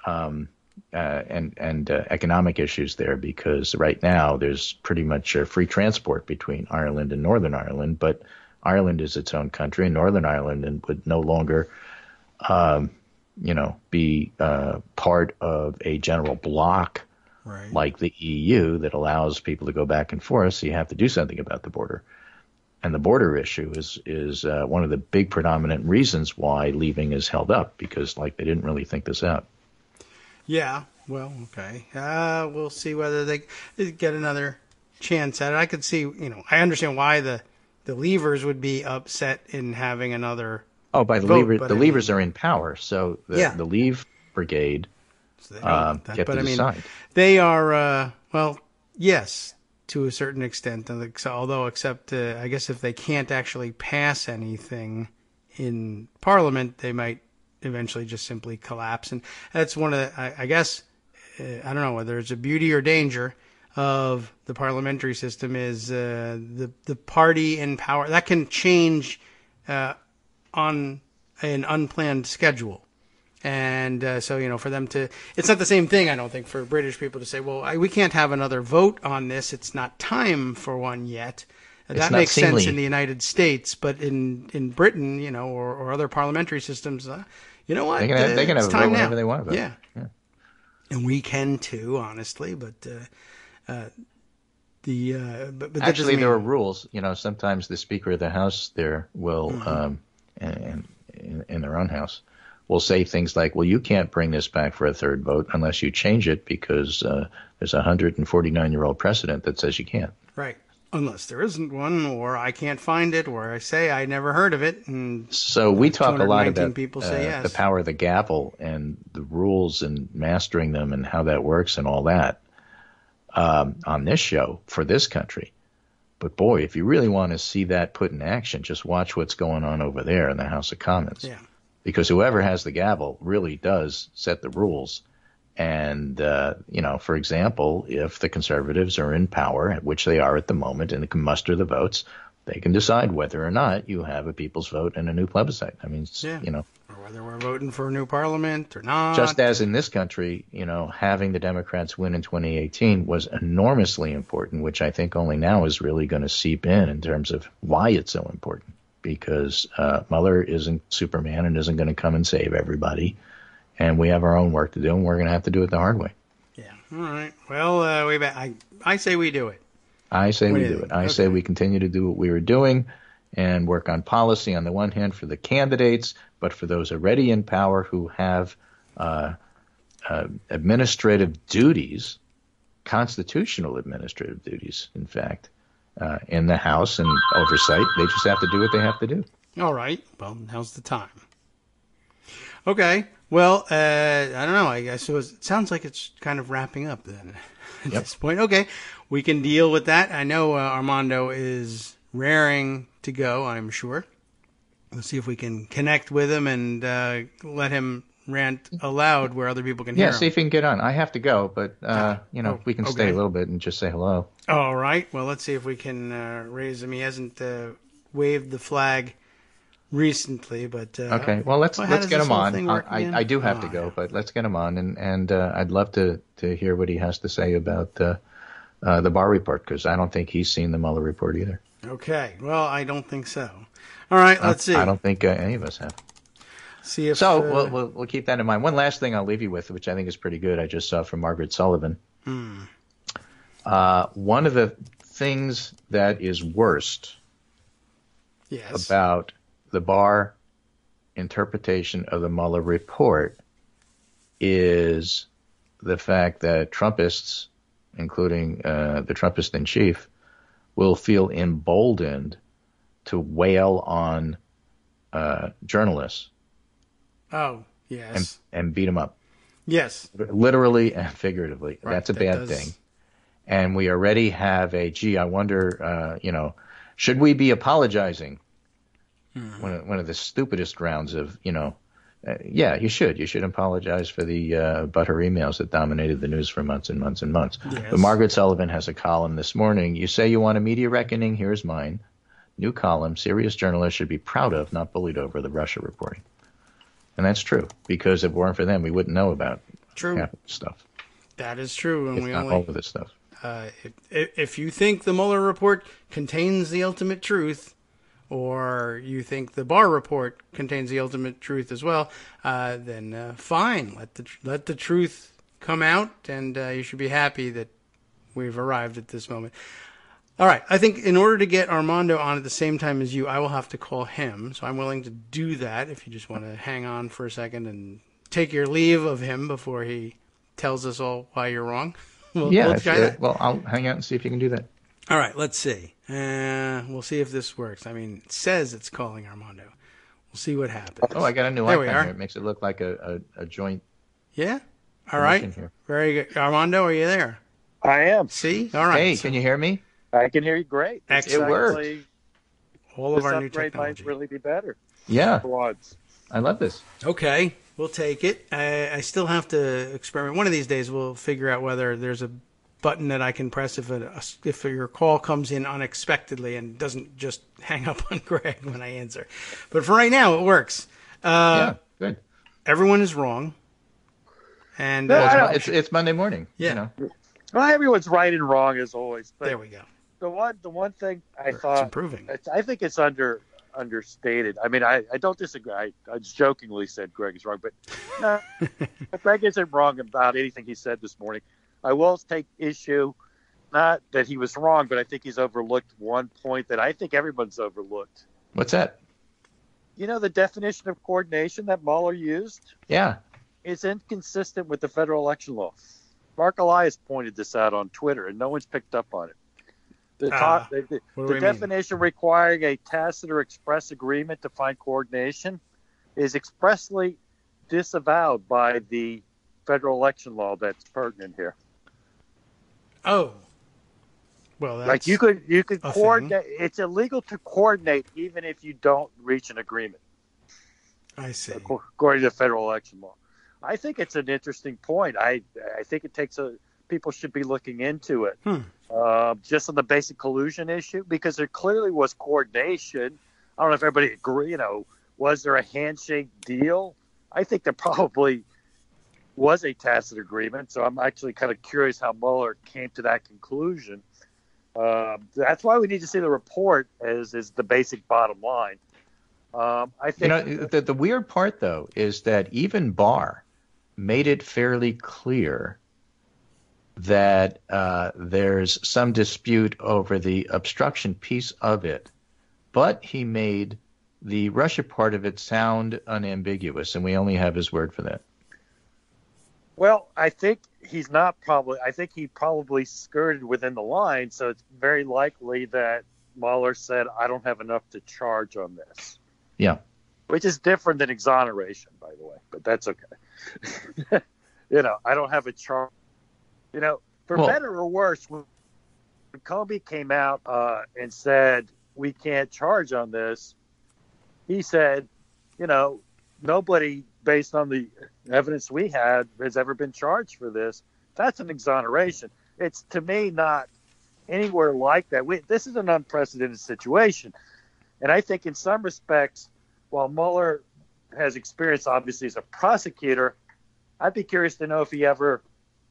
and economic issues there, because right now there's pretty much free transport between Ireland and Northern Ireland, but Ireland is its own country, and Northern Ireland would no longer, be part of a general bloc like the EU that allows people to go back and forth. So you have to do something about the border. And the border issue is one of the big predominant reasons why leaving is held up, because they didn't really think this out. Yeah, well, okay. We'll see whether they get another chance at it. I could see, I understand why the Leavers would be upset in having another by the vote, Leavers. The Leavers are in power, so the Leave Brigade so get to decide. They are, yes, to a certain extent, although except, I guess if they can't actually pass anything in Parliament, they might eventually just simply collapse. And that's one of the, I guess, I don't know whether it's a beauty or danger of the parliamentary system is the party in power. That can change on an unplanned schedule. And so, for them to, it's not the same thing, I don't think, for British people to say, well, we can't have another vote on this. It's not time for one yet. That makes sense in the United States, but in Britain, or other parliamentary systems, you know what? They can have a vote whenever they want to vote. Yeah. And we can too, honestly, but actually there are rules. Sometimes the Speaker of the House there will, in their own house, will say things like, well, you can't bring this back for a third vote unless you change it because there's a 149-year-old precedent that says you can't. Right. Unless there isn't one, or I can't find it, or I say I never heard of it. And so we talk a lot about people say yes. The power of the gavel and the rules and mastering them and how that works and all that on this show for this country. But boy, if you really want to see that put in action, just watch what's going on over there in the House of Commons. Yeah. Because whoever has the gavel really does set the rules. And, for example, if the Conservatives are in power, which they are at the moment, and they can muster the votes, they can decide whether or not you have a people's vote and a new plebiscite. I mean, or whether we're voting for a new parliament or not. Just as in this country, having the Democrats win in 2018 was enormously important, which I think only now is really going to seep in terms of why it's so important. Because Mueller isn't Superman and isn't going to come and save everybody. And we have our own work to do, and we're going to have to do it the hard way. Yeah. All right. Well, I say we do it. I say we do it. I say we continue to do what we were doing and work on policy on the one hand for the candidates, but for those already in power who have administrative duties, constitutional administrative duties, in fact, in the House and oversight. They just have to do what they have to do. All right. Well, now's the time. Okay. Well, I don't know. I guess it sounds like it's kind of wrapping up then at this point. Okay. We can deal with that. I know Armando is raring to go, I'm sure. Let's see if we can connect with him and let him rant aloud where other people can hear him. Yeah, see if he can get on. I have to go, but, we can stay a little bit and just say hello. All right. Well, let's see if we can raise him. He hasn't waved the flag recently, but okay. Well, let's get him on. I do have to go, but let's get him on, and I'd love to hear what he has to say about the Barr report, because I don't think he's seen the Mueller report either. Okay. Well, I don't think so. All right. Let's see. I don't think any of us have. See if we'll keep that in mind. One last thing I'll leave you with, which I think is pretty good. I just saw from Margaret Sullivan. One of the things that is worst about the Barr interpretation of the Mueller report is the fact that Trumpists, including the Trumpist in chief, will feel emboldened to wail on journalists. Oh, yes. And beat them up. Yes. Literally and figuratively. Right, that's a bad thing. And we already have I wonder, should we be apologizing? One of the stupidest rounds of, yeah, you should. You should apologize for the butter emails that dominated the news for months and months and months. Yes. But Margaret Sullivan has a column this morning. You say you want a media reckoning? Here's mine. New column, serious journalists should be proud of, not bullied over, the Russia reporting. And that's true, because if it weren't for them, we wouldn't know about True. half of the stuff. That is true. And If we not only, all of this stuff. if you think the Mueller report contains the ultimate truth, or you think the Barr report contains the ultimate truth as well, then fine. Let the truth come out, and you should be happy that we've arrived at this moment. All right. I think in order to get Armando on at the same time as you, I will have to call him. So I'm willing to do that if you just want to hang on for a second and take your leave of him before he tells us all why you're wrong. We'll try that. Well, I'll hang out and see if you can do that. All right, let's see. We'll see if this works. I mean, it says it's calling Armando. We'll see what happens. Oh, I got a new There icon we are. here. It makes it look like a joint. Yeah? All right. Here. Very good. Armando, are you there? I am. See? All right. Hey, So can you hear me? I can hear you great. Excellent. It worked. Actually, all of this our new upgrade might technology. really be better Yeah, for once. I love this. Okay, we'll take it. I still have to experiment. One of these days we'll figure out whether there's a button that I can press if your call comes in unexpectedly and doesn't just hang up on Greg when I answer. But for right now, it works. Yeah, good. Everyone is wrong. And Well, it's Monday morning. Yeah. You know. Well, everyone's right and wrong as always. But there we go. the one thing I It's thought, improving. I think it's understated. I mean, I don't disagree. I jokingly said Greg is wrong, but no, Greg isn't wrong about anything he said this morning. I will take issue, not that he was wrong, but I think he's overlooked one point that I think everyone's overlooked. What's that? You know, the definition of coordination that Mueller used Yeah. is inconsistent with the federal election law. Mark Elias pointed this out on Twitter, and no one's picked up on it. The what do we definition requiring a tacit or express agreement to find coordination is expressly disavowed by the federal election law that's pertinent here. Oh. Well, that's Like you could a coordinate. It's illegal to coordinate even if you don't reach an agreement, I see. according to federal election law. I think it's an interesting point. I think it takes people should be looking into it. Just on the basic collusion issue, because there clearly was coordination. I don't know if everybody agree. You know, was there a handshake deal? I think there probably was a tacit agreement. So I'm actually kind of curious how Mueller came to that conclusion. That's why we need to see the report as the basic bottom line. I think the weird part though is that even Barr made it fairly clear that there's some dispute over the obstruction piece of it, but he made the Russia part of it sound unambiguous, and we only have his word for that. Well, I think he probably skirted within the line, so it's very likely that Mueller said, I don't have enough to charge on this. Yeah. Which is different than exoneration, by the way, but that's okay. I don't have a charge. For better or worse, when Comey came out and said, we can't charge on this, he said, nobody, based on the evidence we had, has ever been charged for this. That's an exoneration. It's, to me, not anywhere like that. This is an unprecedented situation. And I think in some respects, while Mueller has experience, obviously, as a prosecutor, I'd be curious to know if he ever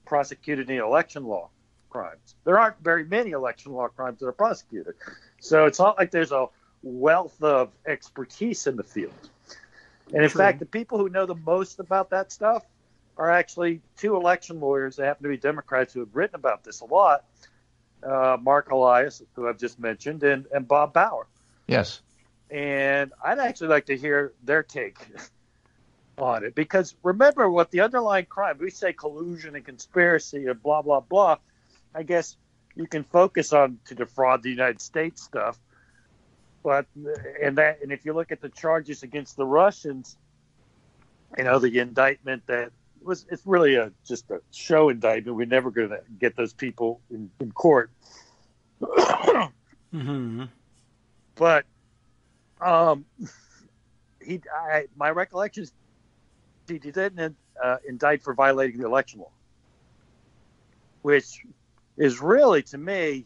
prosecuted any election law crimes. There aren't very many election law crimes that are prosecuted. So it's not like there's a wealth of expertise in the field. And in fact, the people who know the most about that stuff are actually two election lawyers that happen to be Democrats who have written about this a lot, Mark Elias, who I've just mentioned, and Bob Bauer. Yes. And I'd actually like to hear their take on it. Because remember what the underlying crime, we say collusion and conspiracy and blah, blah, blah. I guess you can focus on to defraud the United States stuff. But and if you look at the charges against the Russians, the indictment it's really just a show indictment. We're never going to get those people in court. Mm-hmm. But my recollection is he didn't indict for violating the election law, which is really, to me,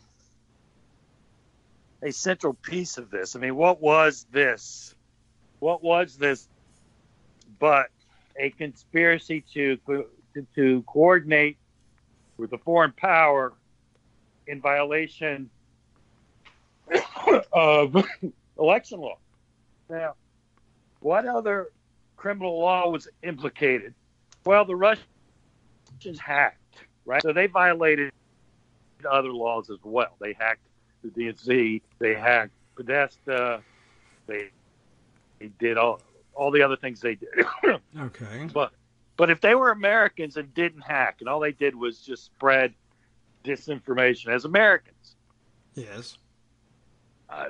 a central piece of this. I mean, what was this? What was this but a conspiracy to attempted to coordinate with a foreign power in violation of election law. Now, what other criminal law was implicated? Well, the Russians hacked, right? So they violated other laws as well. They hacked the DNC, they hacked Podesta, they did all the other things they did. Okay. But if they were Americans and didn't hack, and all they did was just spread disinformation as Americans, Yes.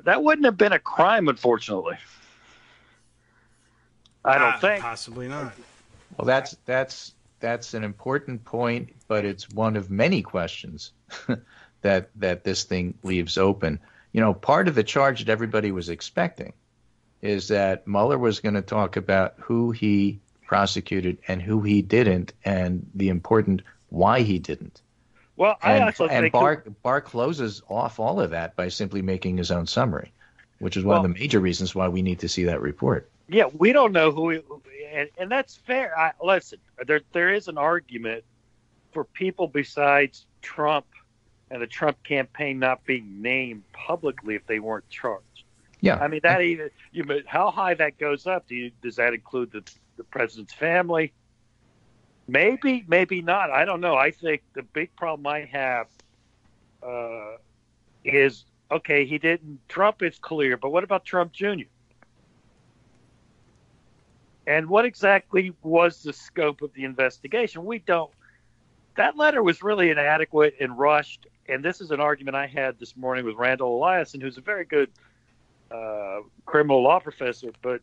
that wouldn't have been a crime, unfortunately. I don't think. Possibly not. Well, that's an important point, but it's one of many questions that this thing leaves open. You know, part of the charge that everybody was expecting is that Mueller was going to talk about who he prosecuted and who he didn't, and the important why he didn't. Well, I also think Barr closes off all of that by simply making his own summary, which is one of the major reasons why we need to see that report. Yeah, we don't know and that's fair. Listen, there is an argument for people besides Trump and the Trump campaign not being named publicly if they weren't charged. Yeah, I mean how high that goes up? Does that include the president's family? Maybe, maybe not. I don't know. I think the big problem I have is, okay, he didn't. Trump is clear, but what about Trump Jr.? And what exactly was the scope of the investigation? We don't. That letter was really inadequate and rushed. And this is an argument I had this morning with Randall Eliason, who's a very good criminal law professor. But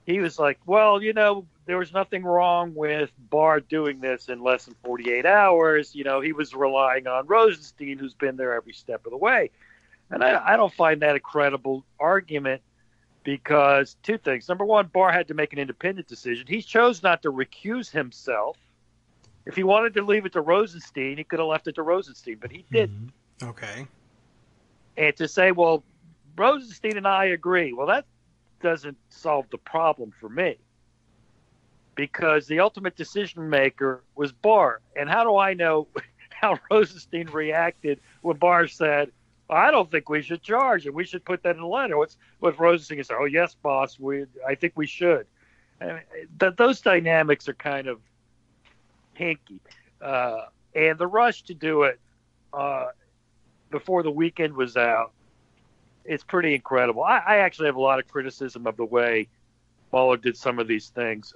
he was like, well, you know, there was nothing wrong with Barr doing this in less than 48 hours. You know, he was relying on Rosenstein, who's been there every step of the way. And I don't find that a credible argument. Because two things. Number one, Barr had to make an independent decision. He chose not to recuse himself. If he wanted to leave it to Rosenstein, he could have left it to Rosenstein, but he didn't. Okay. And to say, well, Rosenstein and I agree, well, that doesn't solve the problem for me. Because the ultimate decision maker was Barr. And how do I know how Rosenstein reacted when Barr said, I don't think we should charge it. We should put that in a letter. What Rosenstein said, oh, yes, boss, I think we should. I mean, those dynamics are kind of hinky. And the rush to do it before the weekend was out, it's pretty incredible. I actually have a lot of criticism of the way Mueller did some of these things.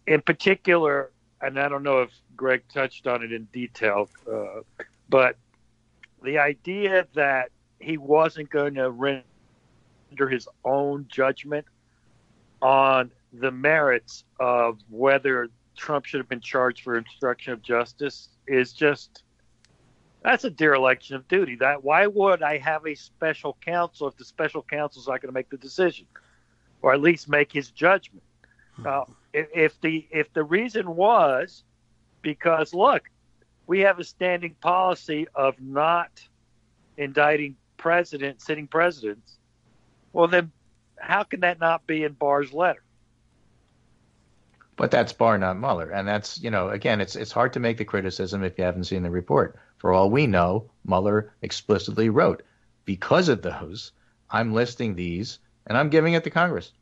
In particular, and I don't know if Greg touched on it in detail, but the idea that he wasn't going to render his own judgment on the merits of whether Trump should have been charged for obstruction of justice is just, that's a dereliction of duty. Why would I have a special counsel if the special counsel's not going to make the decision, or at least make his judgment? If the reason was because, look, we have a standing policy of not indicting sitting presidents. Well, then how can that not be in Barr's letter? But that's Barr, not Mueller. And that's, again, it's hard to make the criticism if you haven't seen the report. For all we know, Mueller explicitly wrote, because of those, I'm listing these and I'm giving it to Congress.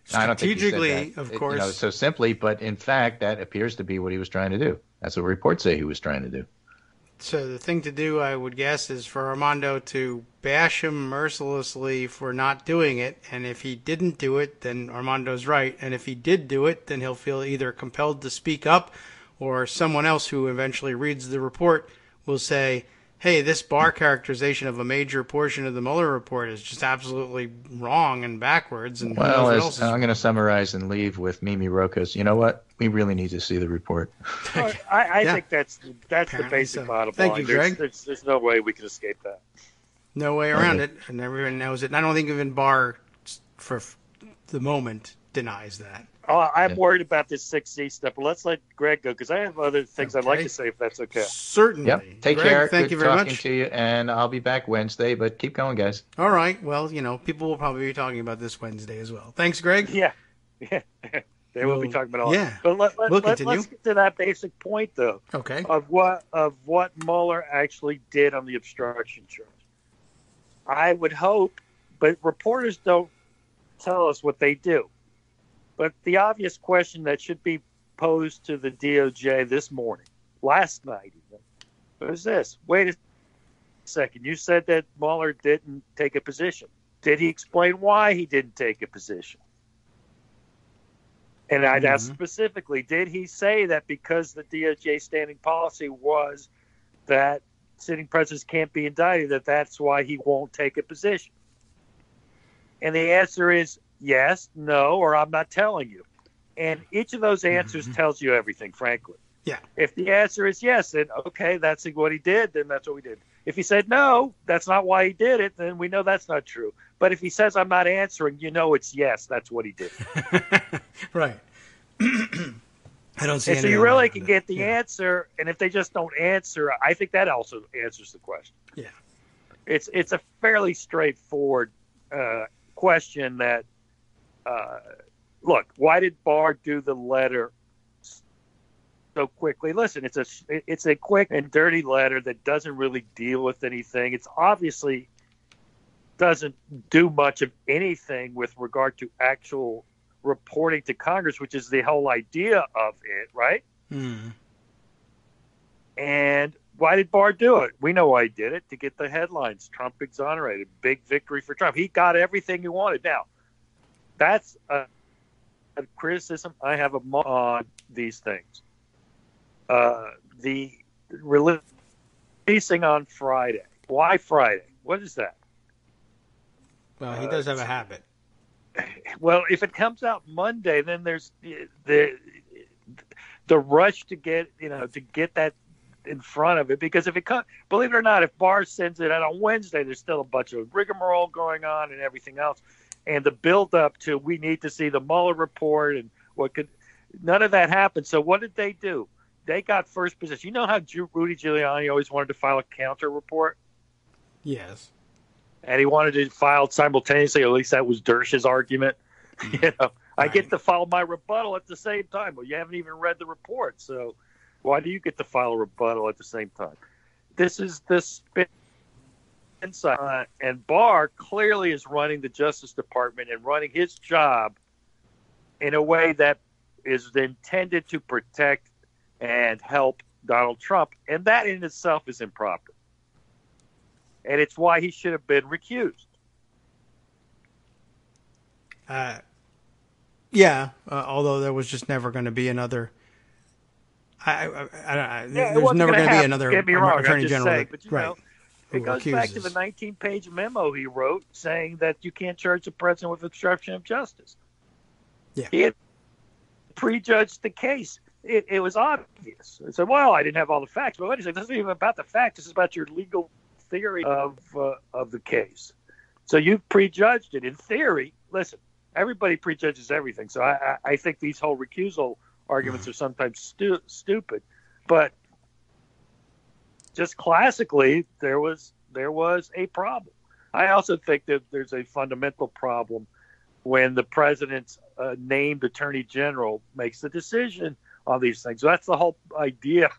Strategically, of course. So simply, but in fact, that appears to be what he was trying to do. That's what reports say he was trying to do. So the thing to do, I would guess, is for Armando to bash him mercilessly for not doing it. And if he didn't do it, then Armando's right. And if he did do it, then he'll feel either compelled to speak up, or someone else who eventually reads the report will say, hey, this Barr characterization of a major portion of the Mueller report is just absolutely wrong and backwards. And well, I'm going to summarize and leave with Mimi Rokas. You know what? We really need to see the report. I think that's the basic bottom line. Thank you, Greg. There's no way we can escape that. No way around it, and everyone knows it. And I don't think even Barr, for the moment, denies that. Oh, I'm worried about this 6C stuff, but let's let Greg go, because I have other things I'd like to say, if that's okay. Certainly. Yep. Take Greg, care. Thank you very talking much. to you, and I'll be back Wednesday, but keep going, guys. All right. Well, people will probably be talking about this Wednesday as well. Thanks, Greg. Yeah. They will be talking about all yeah. But We'll continue. let's get to that basic point, though, Okay. of what Mueller actually did on the obstruction charge. I would hope, but reporters don't tell us what they do. But the obvious question that should be posed to the DOJ this morning, last night even, was this. Wait a second. You said that Mueller didn't take a position. Did he explain why he didn't take a position? And I'd ask specifically, did he say that because the DOJ standing policy was that sitting presidents can't be indicted, that's why he won't take a position? And the answer is yes, no, or I'm not telling you. And each of those answers tells you everything, frankly. Yeah. If the answer is yes, then okay, that's what he did, then that's what we did. If he said no, that's not why he did it, then we know that's not true. But if he says I'm not answering, it's yes, that's what he did. Right. I don't see and any so you of really that. can get the answer, and if they just don't answer, I think that also answers the question. Yeah. It's a fairly straightforward question that, look, why did Barr do the letter so quickly? Listen, it's a quick and dirty letter that doesn't really deal with anything. It's obviously doesn't do much of anything with regard to actual reporting to Congress, which is the whole idea of it, right? And why did Barr do it? We know why he did it, to get the headlines. Trump exonerated. Big victory for Trump. He got everything he wanted. Now, that's a criticism I have on these things. The releasing on Friday. Why Friday? What is that? Well, he does have a habit. Well, if it comes out Monday, then there's the rush to get that in front of it, because if it comes, believe it or not, if Barr sends it out on Wednesday, there's still a bunch of rigmarole going on and everything else, and the build up to we need to see the Mueller report and none of that happened. So what did they do? They got first position. You know how Rudy Giuliani always wanted to file a counter report? Yes. And he wanted to file simultaneously, or at least that was Dersh's argument. I get to file my rebuttal at the same time. Well, you haven't even read the report, so why do you get to file a rebuttal at the same time? This is the spin inside. And Barr clearly is running the Justice Department and running his job in a way that is intended to protect and help Donald Trump. And that in itself is improper. And it's why he should have been recused. Although there was just never going to be another. There's wasn't never going to be happen, another get me wrong, attorney I'm just general. saying, but right. It goes back to the 19-page memo he wrote saying that you can't charge the president with obstruction of justice. Yeah. He had prejudged the case. It was obvious. He said, well, I didn't have all the facts. But wait a second, this isn't even about the facts. This is about your legal theory of the case. So you prejudged it. In theory, listen, everybody prejudges everything. So I think these whole recusal arguments are sometimes stupid. But just classically, there was a problem. I also think that there's a fundamental problem when the president's named attorney general makes the decision on these things. So that's the whole idea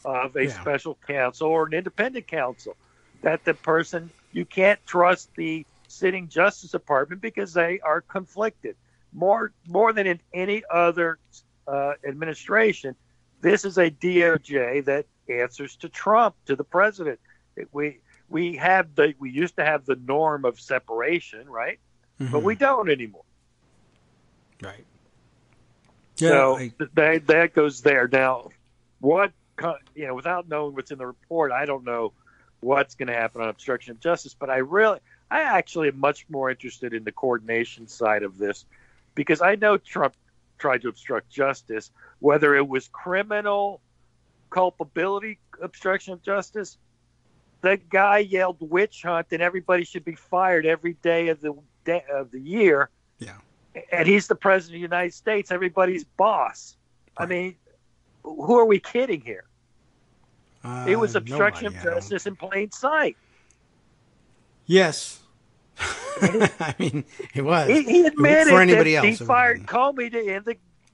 of a special counsel or an independent counsel, that the person, you can't trust the sitting Justice Department because they are conflicted. More than in any other administration, this is a DOJ that answers to Trump, to the president. We used to have the norm of separation, right? Mm-hmm. But we don't anymore. Right. Yeah, so that goes there. Now, without knowing what's in the report, I don't know what's going to happen on obstruction of justice. But I actually am much more interested in the coordination side of this, because I know Trump tried to obstruct justice, whether it was criminal culpability obstruction of justice. The guy yelled witch hunt and everybody should be fired every day of the year. Yeah. And he's the president of the United States, everybody's boss. Right. I mean, who are we kidding here? It was obstruction of justice in plain sight. Yes. I mean, it was. He admitted for anybody that else, he fired Comey to end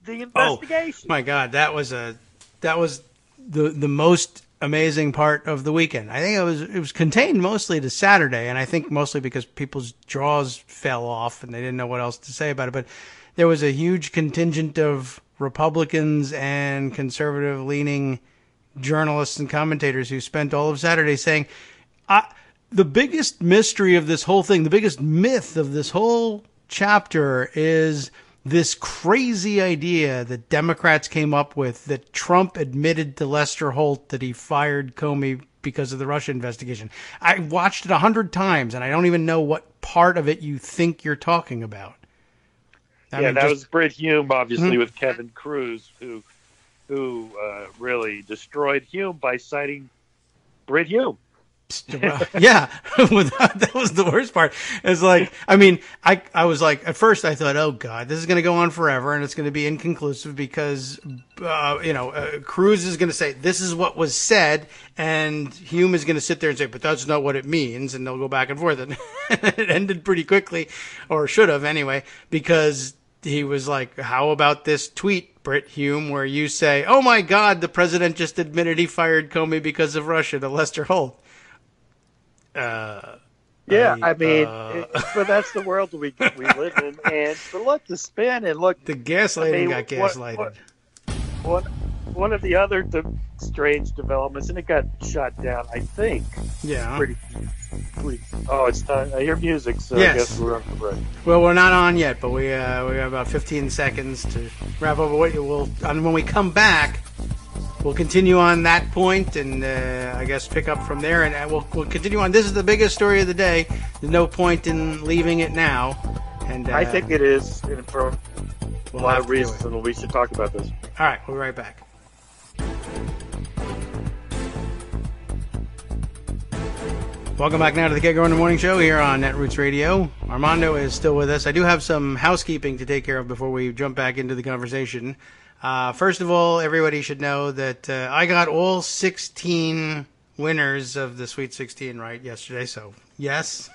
the investigation. My God, that was the most amazing part of the weekend. I think it was contained mostly to Saturday, and I think mostly because people's jaws fell off and they didn't know what else to say about it. But there was a huge contingent of Republicans and conservative-leaning journalists and commentators who spent all of Saturday saying, the biggest mystery of this whole thing, the biggest myth of this whole chapter is this crazy idea that Democrats came up with, that Trump admitted to Lester Holt that he fired Comey because of the Russia investigation. I watched it 100 times, and I don't even know what part of it you think you're talking about. That was Britt Hume, obviously, with Kevin Cruz, who really destroyed Hume by citing Britt Hume. Yeah, that was the worst part. It's like, I mean, I was like, at first I thought, oh God, this is going to go on forever and it's going to be inconclusive because, Cruz is going to say, this is what was said, and Hume is going to sit there and say, but that's not what it means, and they'll go back and forth. And it ended pretty quickly, or should have anyway, because he was like, how about this tweet, Britt Hume, where you say, oh my God, the president just admitted he fired Comey because of Russia to Lester Holt. But that's the world we live in. But look, the spin and look, the gaslighting got gaslighted. One of the other strange developments, and it got shot down, I think. Yeah. Pretty. Oh, it's time. I hear music, so yes. I guess we're on the break. Well, we're not on yet, but we got about 15 seconds to wrap up. And when we come back, we'll continue on that point and I guess pick up from there, and we'll continue on. This is the biggest story of the day. There's no point in leaving it now. And I think it is, and for a lot of reasons, and we should talk about this. All right, we'll be right back. Welcome back now to the Kagro in the Morning Show here on Netroots Radio. Armando is still with us. I do have some housekeeping to take care of before we jump back into the conversation. First of all, everybody should know that I got all 16 winners of the Sweet 16 right yesterday. So, yes,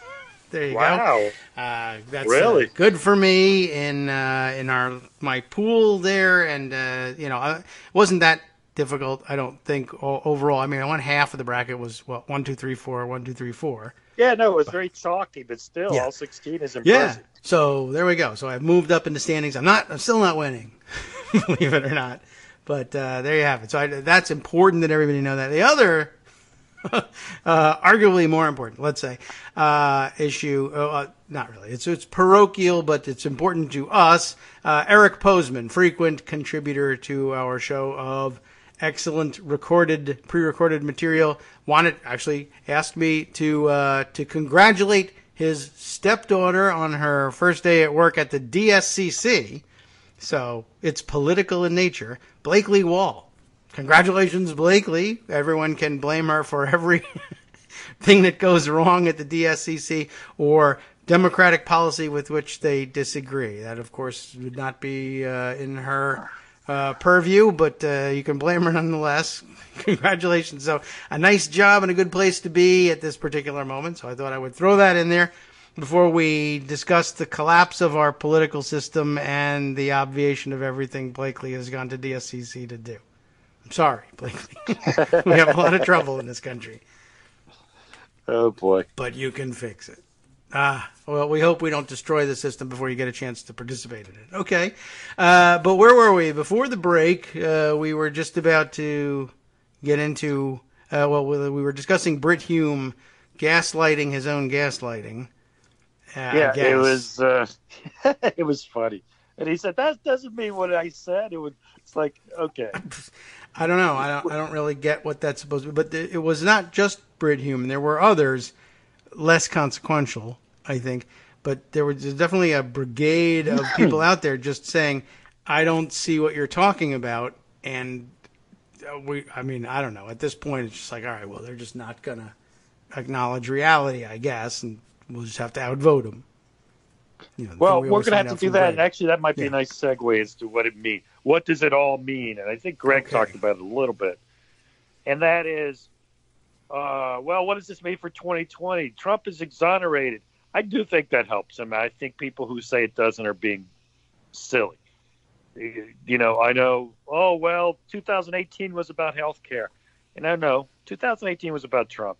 there you go. Wow, that's really good for me in my pool there, and it wasn't that difficult, I don't think, overall. I mean, I won half of the bracket was 1, 2, 3, 4, 1, 2, 3, 4. Yeah, no, it was very chalky, but still, all 16 is impressive. Yeah, so there we go. So I've moved up in the standings. I'm still not winning, believe it or not. But there you have it. So that's important that everybody know that. The other, arguably more important, let's say, issue, not really. It's parochial, but it's important to us. Eric Posman, frequent contributor to our show of excellent pre-recorded material, asked me to congratulate his stepdaughter on her first day at work at the DSCC. So it's political in nature. Blakely Wall. Congratulations, Blakely. Everyone can blame her for every thing that goes wrong at the DSCC or Democratic policy with which they disagree. That, of course, would not be in her purview, but you can blame her nonetheless. Congratulations. So a nice job and a good place to be at this particular moment. So I thought I would throw that in there before we discuss the collapse of our political system and the obviation of everything Blakely has gone to DSCC to do. I'm sorry, Blakely. We have a lot of trouble in this country. Oh, boy. But you can fix it. Well, we hope we don't destroy the system before you get a chance to participate in it. Okay. But where were we? Before the break, we were just about to get into, we were discussing Britt Hume gaslighting his own gaslighting. It was it was funny. And he said, that doesn't mean what I said. It's like, okay. I don't know. I don't really get what that's supposed to be. But it was not just Britt Hume. There were others less consequential, I think. But there was definitely a brigade of people out there just saying, I don't see what you're talking about. And I don't know. At this point, it's just like, all right, well, they're just not going to acknowledge reality, I guess. And we'll just have to outvote them. Well, we're going to have to do that. And actually, that might be a nice segue as to what it means. What does it all mean? And I think Greg talked about it a little bit. And that is, what does this mean for 2020? Trump is exonerated. I do think that helps him. I think people who say it doesn't are being silly. I know, oh, well, 2018 was about health care. And I know 2018 was about Trump.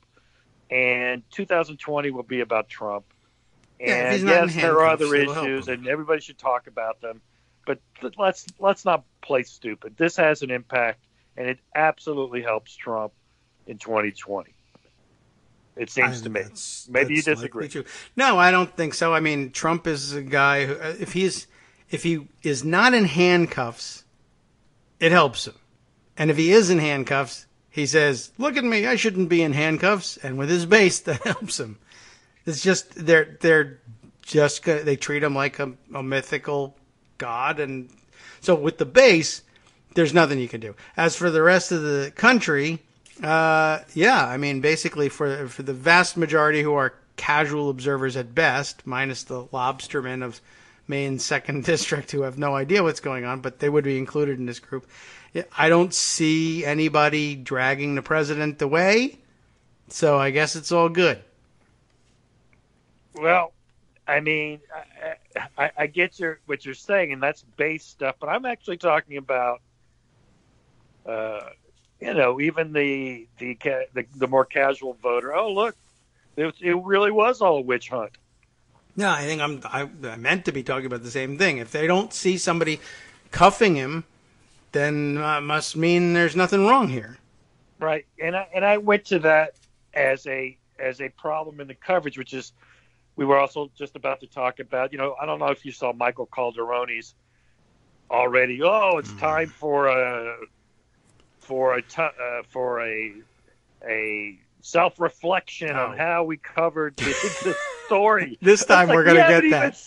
And 2020 will be about Trump. Yeah, if he's And not in yes, there are handcuffs, other it'll help issues, him. and everybody should talk about them. But let's not play stupid. This has an impact, and it absolutely helps Trump in 2020. It seems to me. Maybe you That's disagree. likely true. No, I don't think so. I mean, Trump is a guy who, if he is not in handcuffs, it helps him. And if he is in handcuffs, he says, "Look at me, I shouldn't be in handcuffs." And with his base, that helps him. It's just they're just they treat him like a mythical god, and so with the base, there's nothing you can do. As for the rest of the country, yeah, I mean, basically for the vast majority who are casual observers at best, minus the lobstermen of Maine's 2nd District who have no idea what's going on, but they would be included in this group. I don't see anybody dragging the president away, so I guess it's all good. Well, I mean, I get what you're saying, and that's base stuff. But I'm actually talking about, even the more casual voter. Oh, look, it really was all a witch hunt. No, I think I meant to be talking about the same thing. If they don't see somebody cuffing him, then must mean there's nothing wrong here. Right, and I went to that as a problem in the coverage, which is we were also just about to talk about. I don't know if you saw Michael Calderone's already. Oh, it's time for a self-reflection on how we covered the story. This time we're going to get that.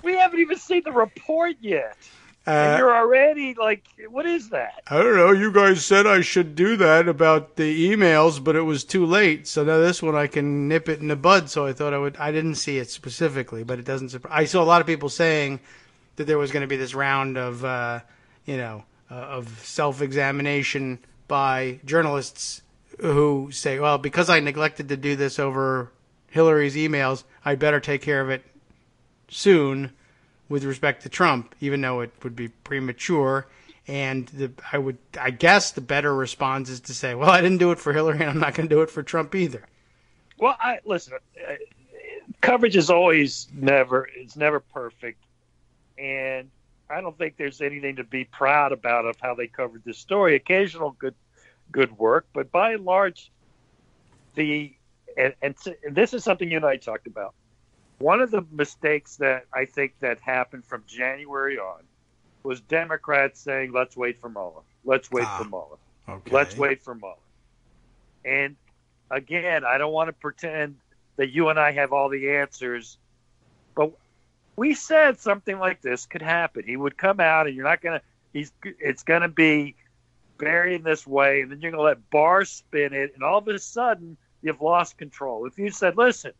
We haven't even seen the report yet. And you're already like, what is that? I don't know. You guys said I should do that about the emails, but it was too late. So now this one I can nip it in the bud. So I thought I would. I didn't see it specifically, but it doesn't. I saw a lot of people saying that there was going to be this round of, of self-examination by journalists who say, well, because I neglected to do this over Hillary's emails, I'd better take care of it soon with respect to Trump, even though it would be premature. And I guess the better response is to say, well, I didn't do it for Hillary, and I'm not going to do it for Trump either. Well, listen, coverage is never perfect. And I don't think there's anything to be proud about of how they covered this story. Occasional good work, but by and large, and this is something you and I talked about. One of the mistakes that I think that happened from January on was Democrats saying, let's wait for Mueller. Let's wait for Mueller. Okay. Let's wait for Mueller. And again, I don't want to pretend that you and I have all the answers, but we said something like this could happen. He would come out and it's going to be buried in this way, and then you're going to let Barr spin it, and all of a sudden you've lost control. If you said, listen,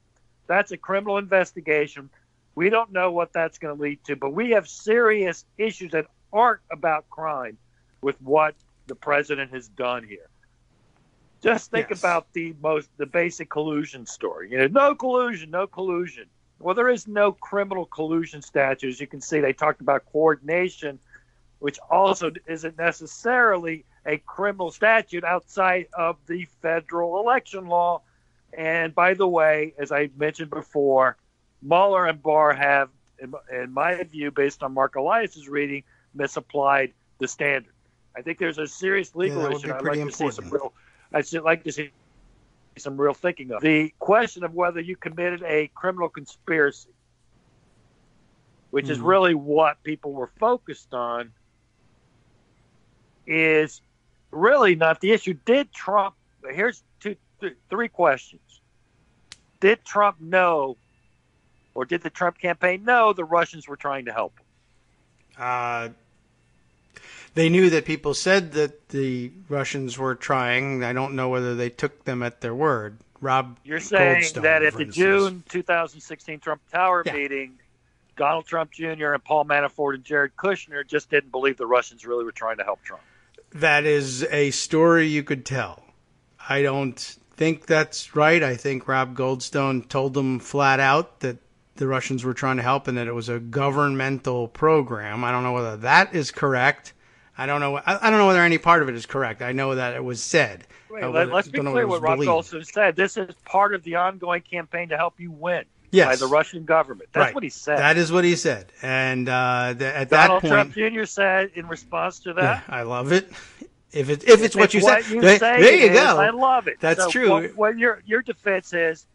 that's a criminal investigation. We don't know what that's going to lead to, but we have serious issues that aren't about crime with what the president has done here. Just think about the basic collusion story. No collusion, no collusion. Well, there is no criminal collusion statute. As you can see, they talked about coordination, which also isn't necessarily a criminal statute outside of the federal election law. And by the way, as I mentioned before, Mueller and Barr have, in my view, based on Mark Elias's reading, misapplied the standard. I think there's a serious legal issue. I'd like to see some real thinking of the question of whether you committed a criminal conspiracy, which is really what people were focused on, is really not the issue. Did Trump? Here's three questions. Did Trump know, or did the Trump campaign know the Russians were trying to help him? They knew that people said that the Russians were trying. I don't know whether they took them at their word. You're saying Goldstone, that at the June 2016 Trump Tower meeting, Donald Trump Jr. and Paul Manafort and Jared Kushner just didn't believe the Russians really were trying to help Trump. That is a story you could tell. I don't think that's right. I think Rob Goldstone told them flat out that the Russians were trying to help and that it was a governmental program. I don't know whether that is correct. I don't know whether any part of it is correct. I know that it was said. Wait, let's be clear what Rob Golson said. This is part of the ongoing campaign to help you win by the Russian government. That's what he said. That is what he said. And at that Donald point, Trump Jr. said in response to that, I love it. If it's what you said, there you go. I love it. That's true. What your defense is,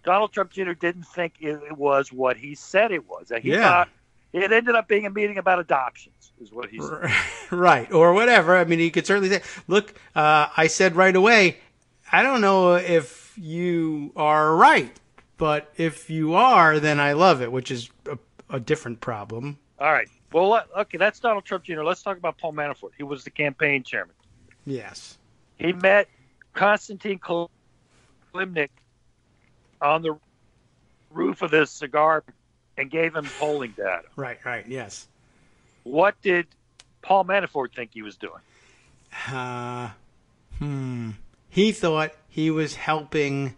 Donald Trump Jr. didn't think it was what he said it was. He thought it ended up being a meeting about adoptions, is what he said. Right, or whatever. I mean, he could certainly say, look, I said right away, I don't know if you are right, but if you are, then I love it, which is a different problem. All right. Well, okay, that's Donald Trump Jr. Let's talk about Paul Manafort. He was the campaign chairman. Yes. He met Konstantin Klimnik on the roof of this cigar and gave him polling data. Right, yes. What did Paul Manafort think he was doing? He thought he was helping.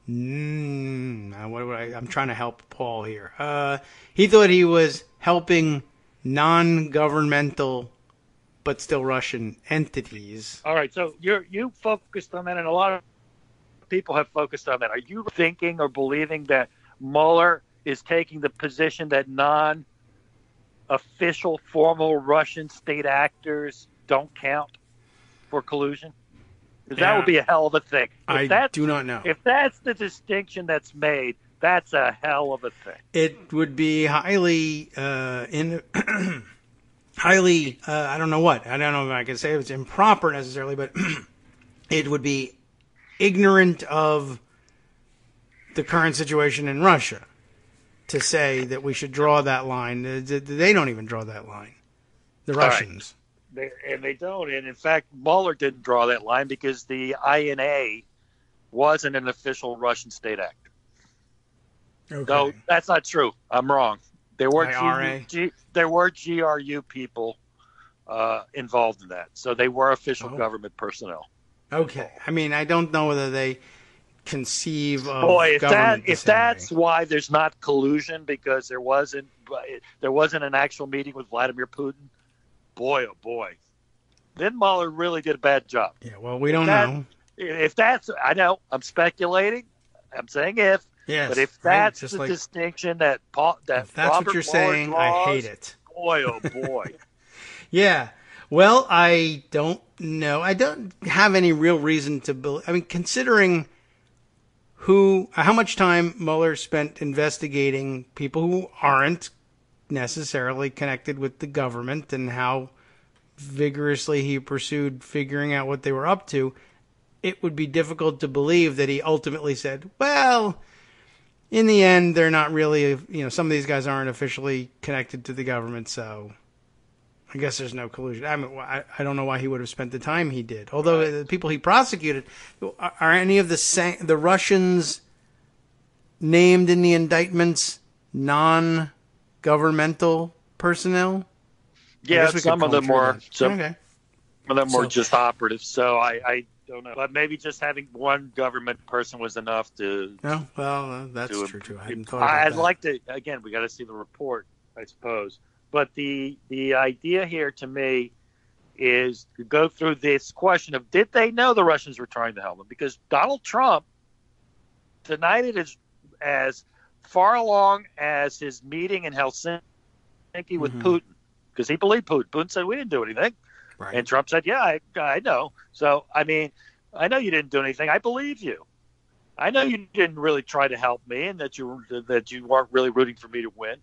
I'm trying to help Paul here. He thought he was helping non-governmental, but still Russian entities. All right, so you focused on that, and a lot of people have focused on that. Are you thinking or believing that Mueller is taking the position that non-official, formal Russian state actors don't count for collusion? Because that would be a hell of a thing. I do not know. If that's the distinction that's made, that's a hell of a thing. It would be highly, highly, I don't know what. I don't know if I can say it's improper necessarily, but it would be ignorant of the current situation in Russia to say that we should draw that line. They don't even draw that line. The Russians. Right. They don't. And in fact, Mueller didn't draw that line because the INA wasn't an official Russian state actor. Okay. No, that's not true. I'm wrong. There were GRU people involved in that. So they were official government personnel. Okay. I mean, I don't know whether they conceive of if that's why there's not collusion, because there wasn't an actual meeting with Vladimir Putin. Boy, oh boy. Then Mueller really did a bad job. Yeah, well, we don't know. If that's, I know, I'm speculating. I'm saying if. Yes, but if that's the distinction that that's Robert what you're Mueller saying, draws, I hate it. Boy, oh boy. Yeah. Well, I don't know. I don't have any real reason to believe. I mean, considering how much time Mueller spent investigating people who aren't necessarily connected with the government and how vigorously he pursued figuring out what they were up to, it would be difficult to believe that he ultimately said, well, in the end, they're not really, some of these guys aren't officially connected to the government, so I guess there's no collusion. I mean, I don't know why he would have spent the time he did. Although the people he prosecuted, are any of the Russians named in the indictments non-governmental personnel? Yeah, some of them were. Some of them were just operatives. So I don't know. But maybe just having one government person was enough to. No, well, that's true too. I hadn't thought about that. I'd like to. Again, we got to see the report, I suppose. But the idea here to me is to go through this question of, did they know the Russians were trying to help them? Because Donald Trump denied it as far along as his meeting in Helsinki with Putin, because he believed Putin. Putin said, we didn't do anything. Right. And Trump said, yeah, I know. So, I mean, I know you didn't do anything. I believe you. I know you didn't really try to help me and that you weren't really rooting for me to win.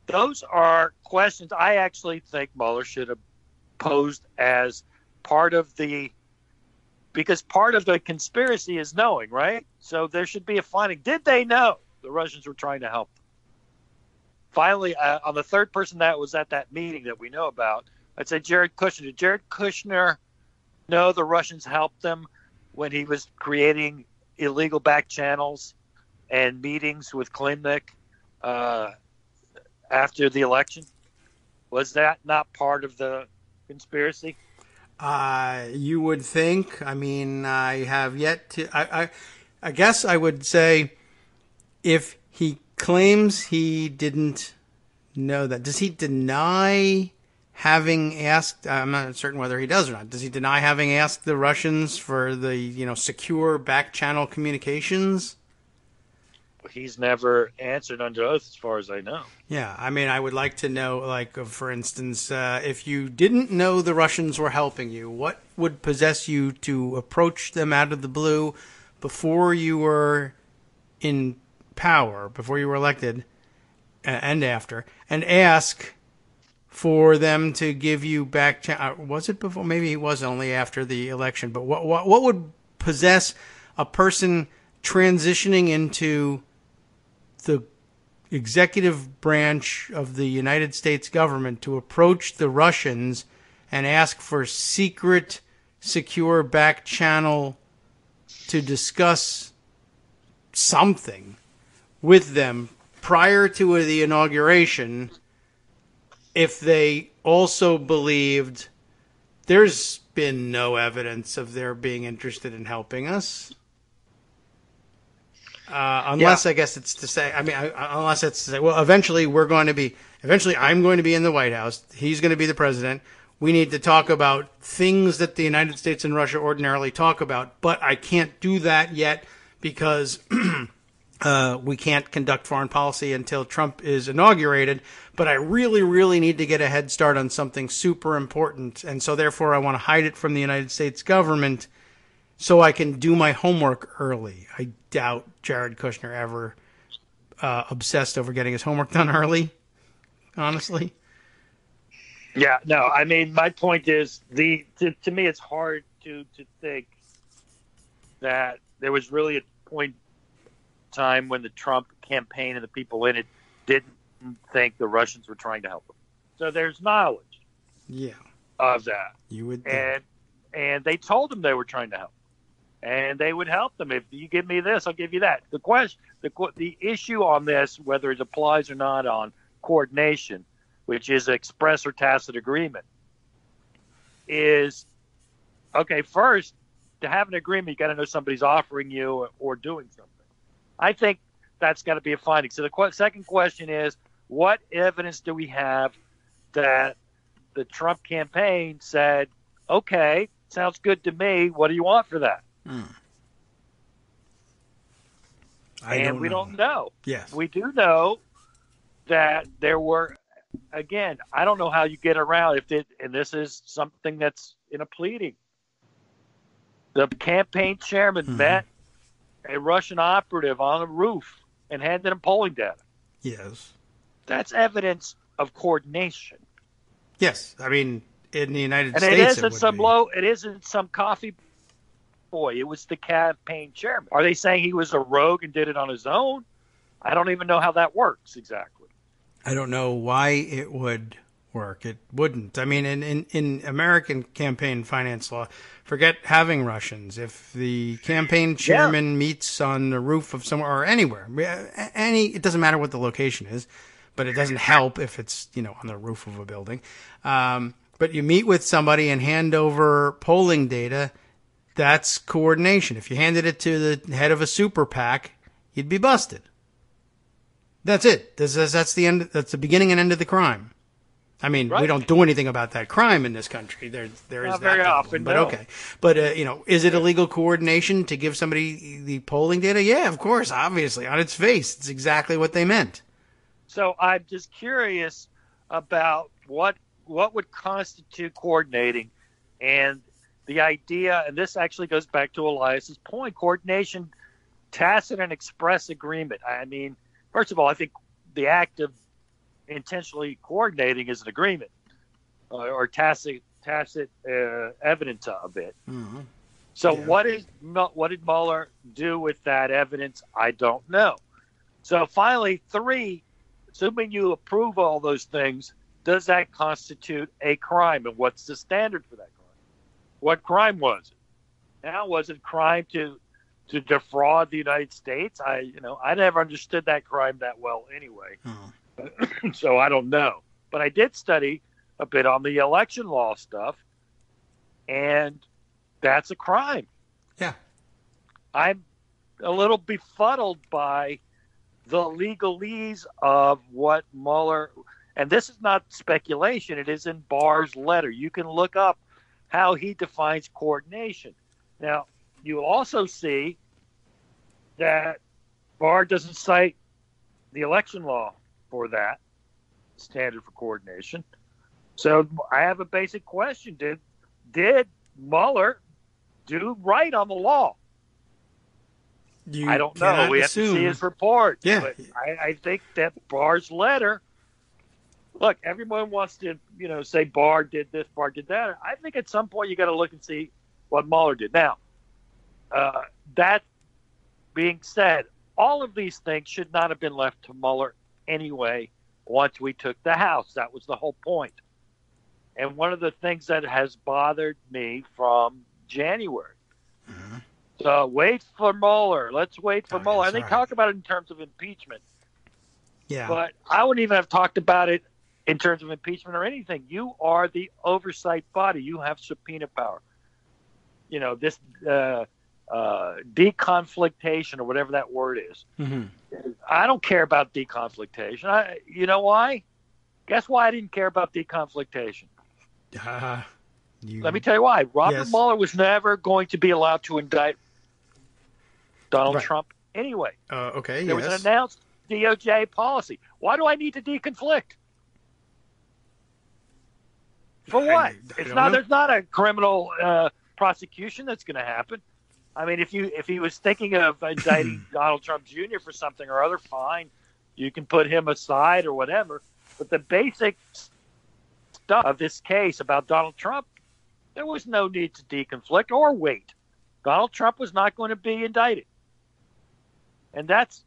Those are questions I actually think Mueller should have posed as because part of the conspiracy is knowing, right? So there should be a finding. Did they know the Russians were trying to help them? Finally, on the third person that was at that meeting that we know about, I'd say Jared Kushner. Did Jared Kushner know the Russians helped them when he was creating illegal back channels and meetings with Klimnik after the election? Was that not part of the conspiracy? You would think. I mean, I have yet to. I guess I would say if he claims he didn't know that. Does he deny having asked? I'm not certain whether he does or not. Does he deny having asked the Russians for the secure back channel communications? He's never answered under oath, as far as I know. Yeah, I mean, I would like to know, like, for instance, if you didn't know the Russians were helping you, what would possess you to approach them out of the blue before you were in power, before you were elected, and after, and ask for them to give you back? Was it before? Maybe it was only after the election. But what would possess a person transitioning into the executive branch of the United States government to approach the Russians and ask for secret, secure back channel to discuss something with them prior to the inauguration, if they also believed there's been no evidence of their being interested in helping us? Unless, I guess it's to say, unless it's to say, well, eventually I'm going to be in the White House. He's going to be the president. We need to talk about things that the United States and Russia ordinarily talk about, but I can't do that yet because we can't conduct foreign policy until Trump is inaugurated. But I really, really need to get a head start on something super important. And so therefore I want to hide it from the United States government so I can do my homework early. I doubt Jared Kushner ever obsessed over getting his homework done early, honestly. Yeah, no, I mean, my point is, to me, it's hard to think that there was really a point in time when the Trump campaign and the people in it didn't think the Russians were trying to help them. So there's knowledge of that. You would think. And they told them they were trying to help. And they would help them. If you give me this, I'll give you that. The issue on this, whether it applies or not on coordination, which is express or tacit agreement, is, okay, first, to have an agreement, you got to know somebody's offering you or doing something. I think that's got to be a finding. So the second question is, what evidence do we have that the Trump campaign said, okay, sounds good to me, what do you want for that? We don't know. Yes. We do know that there were, again, I don't know how you get around and this is something that's in a pleading. The campaign chairman met a Russian operative on a roof and handed him polling data. Yes. That's evidence of coordination. Yes. I mean, in the United and States, it isn't some coffee boy. It was the campaign chairman. Are they saying he was a rogue and did it on his own? I don't even know how that works exactly. I don't know why it would work. It wouldn't. I mean, in American campaign finance law, forget having Russians. If the campaign chairman meets on the roof of somewhere or anywhere, it doesn't matter what the location is, but it doesn't help if it's, on the roof of a building. But you meet with somebody and hand over polling data, that's coordination. If you handed it to the head of a super PAC, you'd be busted. That's it. That's the end. That's the beginning and end of the crime. I mean, we don't do anything about that crime in this country. There is not that very problem, often, but no. okay. But is it illegal coordination to give somebody the polling data? Yeah, of course. Obviously, on its face, it's exactly what they meant. So I'm just curious about what would constitute coordinating, and the idea. And this actually goes back to Elias's point: coordination, tacit and express agreement. I mean, first of all, I think the act of intentionally coordinating is an agreement or tacit evidence of it. Mm-hmm. So what did Mueller do with that evidence? I don't know. So finally, 3, assuming you approve all those things, does that constitute a crime? And what's the standard for that crime? What crime was it? Now, was it crime to defraud the United States? I never understood that crime that well anyway. Mm-hmm. So I don't know. But I did study a bit on the election law stuff, and that's a crime. Yeah. I'm a little befuddled by the legalese of what Mueller, and this is not speculation, it is in Barr's letter. You can look up how he defines coordination. Now, you'll also see that Barr doesn't cite the election law for that standard for coordination. So I have a basic question. Did Mueller do right on the law? I don't know. We have to see his report. Yeah. But I think that Barr's letter, look, everyone wants to, say Barr did this, Barr did that. I think at some point you got to look and see what Mueller did. Now, that being said, all of these things should not have been left to Mueller anyway once we took the House. That was the whole point. And one of the things that has bothered me from January. Mm-hmm. So wait for Mueller. Let's wait for Mueller. And they talk about it in terms of impeachment. Yeah. But I wouldn't even have talked about it in terms of impeachment or anything. You are the oversight body. You have subpoena power. This deconflictation or whatever that word is. Mm-hmm. I don't care about deconflictation. You know why? Guess why I didn't care about deconflictation? Let me tell you why. Robert Mueller was never going to be allowed to indict Donald Trump anyway. Okay, There was an announced DOJ policy. Why do I need to deconflict? For what? There's not a criminal prosecution that's going to happen. I mean, if he was thinking of indicting Donald Trump Jr. for something or other, fine. You can put him aside or whatever. But the basic stuff of this case about Donald Trump, there was no need to deconflict or wait. Donald Trump was not going to be indicted. And that's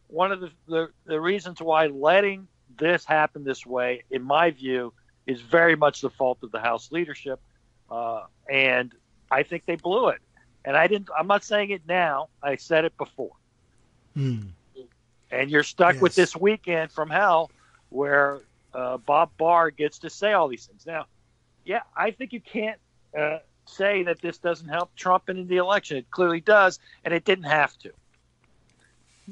one of the reasons why letting this happen this way, in my view, is very much the fault of the House leadership. And I think they blew it. And I'm not saying it now. I said it before. And you're stuck with this weekend from hell where Bob Barr gets to say all these things. Now, I think you can't say that this doesn't help Trump in the election. It clearly does, and it didn't have to.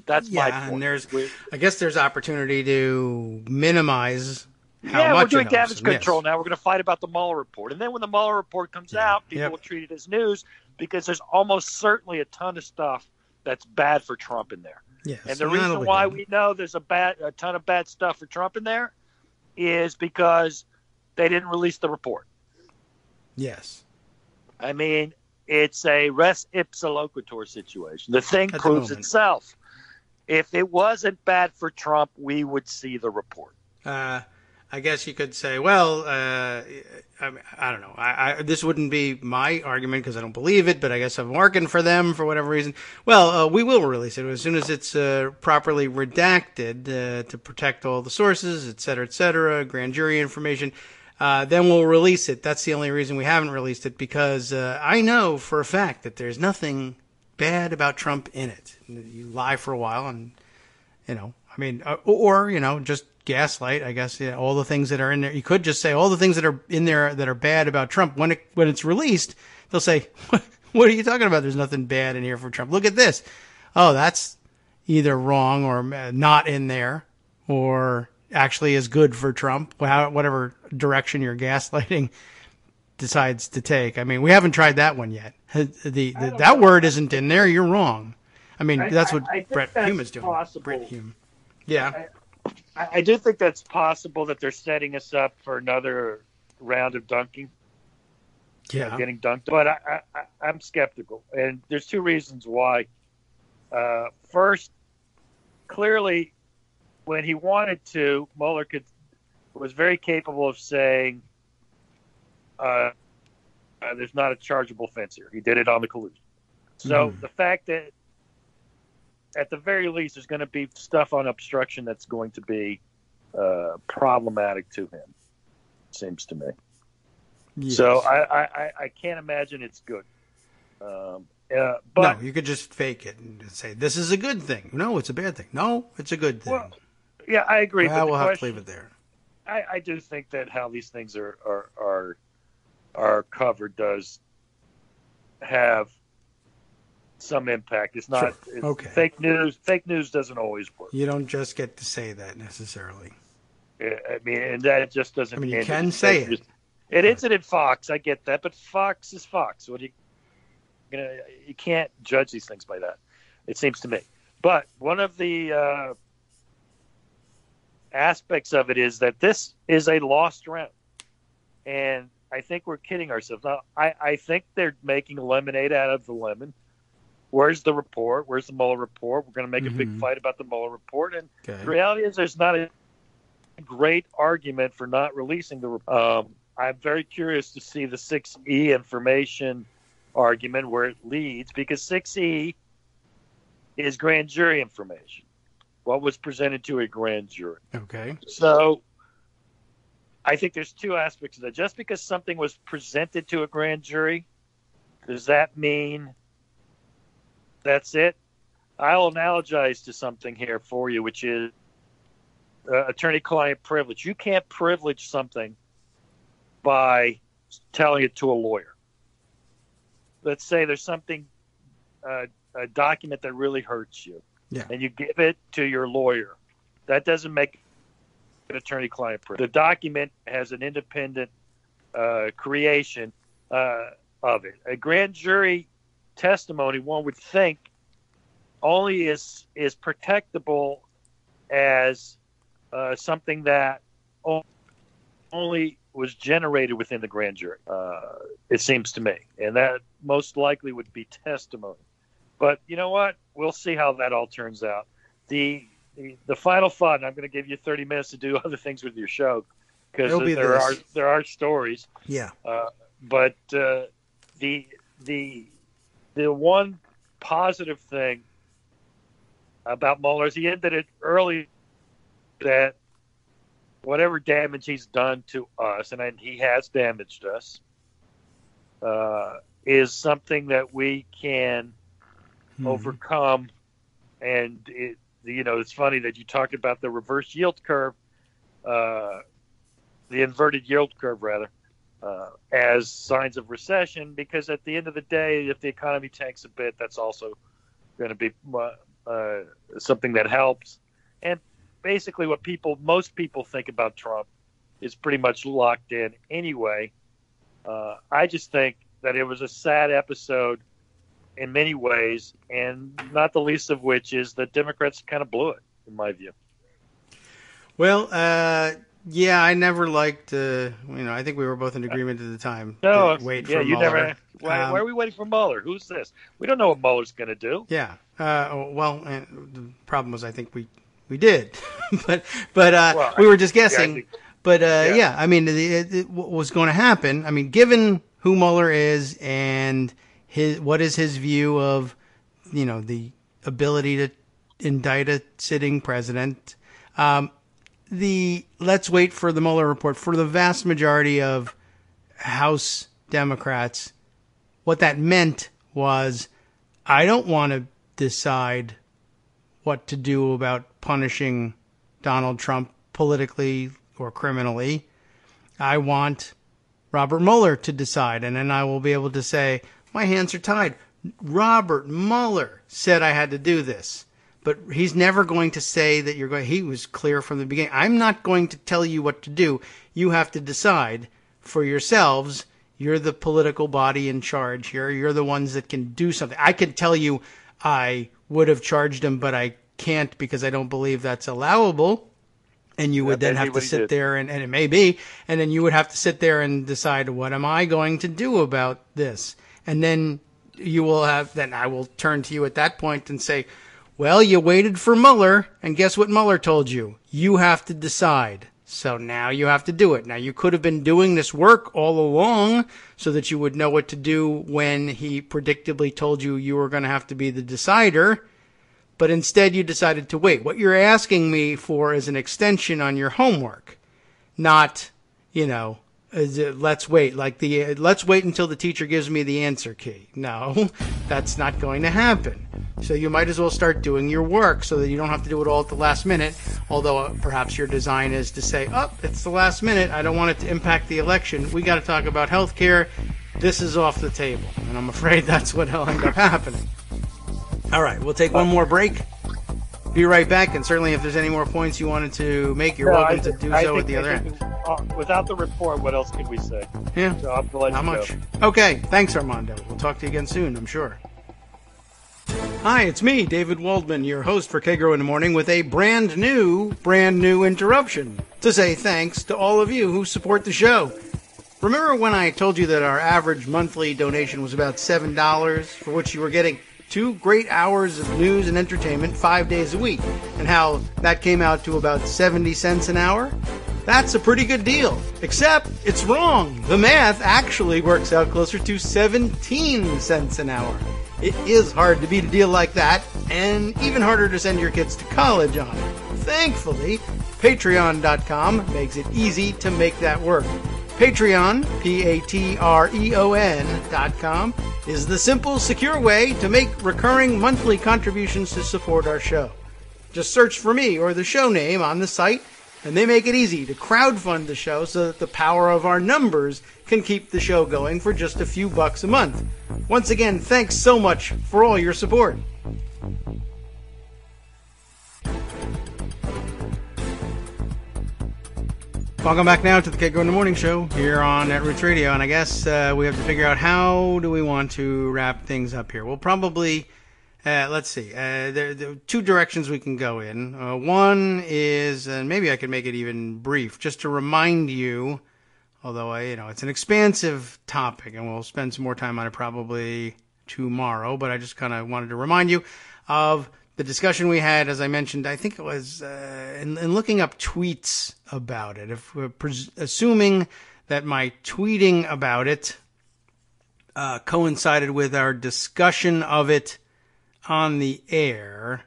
That's my point. And I guess there's opportunity to minimize how much we're doing it damage control now. We're going to fight about the Mueller report. And then when the Mueller report comes out, people will treat it as news because there's almost certainly a ton of stuff that's bad for Trump in there. Yes, and the reason why we know there's a ton of bad stuff for Trump in there is because they didn't release the report. Yes. I mean, it's a res ipsa loquitur situation. The thing proves itself. If it wasn't bad for Trump, we would see the report. I guess you could say, well, I don't know. This wouldn't be my argument because I don't believe it, but I guess I'm working for them for whatever reason. Well, we will release it as soon as it's properly redacted to protect all the sources, et cetera, grand jury information. Then we'll release it. That's the only reason we haven't released it, because I know for a fact that there's nothing bad about Trump in it. You lie for a while and, just gaslight, I guess, all the things that are in there. You could just say all the things that are in there that are bad about Trump. When it's released, they'll say, what are you talking about? There's nothing bad in here for Trump. Look at this. Oh, that's either wrong or not in there, or actually is good for Trump, whatever direction your gaslighting decides to take. I mean, we haven't tried that one yet. That word isn't in there. You're wrong. I mean, that's what Brett Hume is doing. Brett Hume. Yeah. I do think that's possible that they're setting us up for another round of dunking. Yeah. Getting dunked. But I'm skeptical. And there's two reasons why. First, clearly, when he wanted to, Mueller was very capable of saying there's not a chargeable offense here. He did it on the collusion. So the fact that at the very least there's going to be stuff on obstruction that's going to be problematic to him, seems to me. Yes. So I can't imagine it's good. But no, you could just fake it and say, this is a good thing. No, it's a bad thing. No, it's a good thing. Well, yeah, I agree. Well, we'll have to leave it there. I do think that how these things are covered does have some impact. It's not Sure. Okay. Fake news. Fake news doesn't always work. You don't just get to say that necessarily. I mean, and that just doesn't. I mean, you can say it. It isn't in Fox. I get that, but Fox is Fox. What do you can't judge these things by that. It seems to me. But one of the aspects of it is that this is a lost round, and I think we're kidding ourselves. Now, I think they're making lemonade out of the lemon. Where's the report? Where's the Mueller report? We're going to make a big fight about the Mueller report, and the reality is there's not a great argument for not releasing the report. I'm very curious to see the 6E information argument where it leads, because 6E is grand jury information. What was presented to a grand jury. Okay. So I think there's two aspects of that. Just because something was presented to a grand jury, does that mean that's it? I'll analogize to something here for you, which is attorney-client privilege. You can't privilege something by telling it to a lawyer. Let's say there's something, a document that really hurts you, and you give it to your lawyer. That doesn't make an attorney-client privilege. The document has an independent creation of it. A grand jury testimony, one would think, only is protectable as something that only was generated within the grand jury, it seems to me. And that most likely would be testimony. But you know what? We'll see how that all turns out. The final thought, and I'm going to give you 30 minutes to do other things with your show, because there are stories. Yeah. But the one positive thing about Mueller is he ended it early, that whatever damage he's done to us, and he has damaged us, is something that we can overcome. And it's funny that you talked about the reverse yield curve, the inverted yield curve rather, as signs of recession, because at the end of the day, if the economy tanks a bit, that's also going to be something that helps. And basically what most people think about Trump is pretty much locked in anyway. I just think that it was a sad episode in many ways, and not the least of which is that Democrats kind of blew it, in my view. Well, yeah, I never liked, I think we were both in agreement at the time. No, wait for Mueller. Never. Why are we waiting for Mueller? Who's this? We don't know what Mueller's going to do. Yeah. And the problem was I think we did, but we were just guessing. I mean, what was going to happen? I mean, given who Mueller is and what is his view of, the ability to indict a sitting president, let's wait for the Mueller report. For the vast majority of House Democrats, what that meant was, I don't want to decide what to do about punishing Donald Trump politically or criminally. I want Robert Mueller to decide, and then I will be able to say, my hands are tied. Robert Mueller said I had to do this. But he's never going to say that he was clear from the beginning. I'm not going to tell you what to do. You have to decide for yourselves. You're the political body in charge here. You're the ones that can do something. I could tell you I would have charged him, but I can't because I don't believe that's allowable. And you would then have to sit there, and it may be, and then you would have to sit there and decide, what am I going to do about this? And then I will turn to you at that point and say, well, you waited for Mueller, and guess what Mueller told you? You have to decide. So now you have to do it. Now, you could have been doing this work all along so that you would know what to do when he predictably told you were going to have to be the decider. But instead, you decided to wait. What you're asking me for is an extension on your homework, not, let's wait. Let's wait until the teacher gives me the answer key. No, that's not going to happen. So you might as well start doing your work so that you don't have to do it all at the last minute, although perhaps your design is to say, it's the last minute. I don't want it to impact the election. We got to talk about health care. This is off the table. And I'm afraid that's what will end up happening. All right, we'll take one more break. Be right back, and certainly if there's any more points you wanted to make, you're welcome to do so at the other end. Without the report, what else can we say? Yeah, so I'll let not you much. Go. Okay, thanks, Armando. We'll talk to you again soon, I'm sure. Hi, it's me, David Waldman, your host for Kagro in the Morning, with a brand new interruption to say thanks to all of you who support the show. Remember when I told you that our average monthly donation was about $7, for which you were getting 2 great hours of news and entertainment 5 days a week, and how that came out to about 70 cents an hour? That's a pretty good deal, except it's wrong. The math actually works out closer to 17 cents an hour. It is hard to beat a deal like that, and even harder to send your kids to college on. Thankfully, Patreon.com makes it easy to make that work. Patreon, Patreon.com, is the simple, secure way to make recurring monthly contributions to support our show. Just search for me or the show name on the site, and they make it easy to crowdfund the show so that the power of our numbers can keep the show going for just a few bucks a month. Once again, thanks so much for all your support. Welcome back now to the Kagro in the Morning Show here on Netroots Radio, and I guess we have to figure out how do we want to wrap things up here. We'll probably, let's see, there are 2 directions we can go in. One is, and maybe I could make it even brief, just to remind you, although it's an expansive topic, and we'll spend some more time on it probably tomorrow, but I just kind of wanted to remind you of the discussion we had, as I mentioned, I think it was in looking up tweets about it. If we're assuming that my tweeting about it coincided with our discussion of it on the air,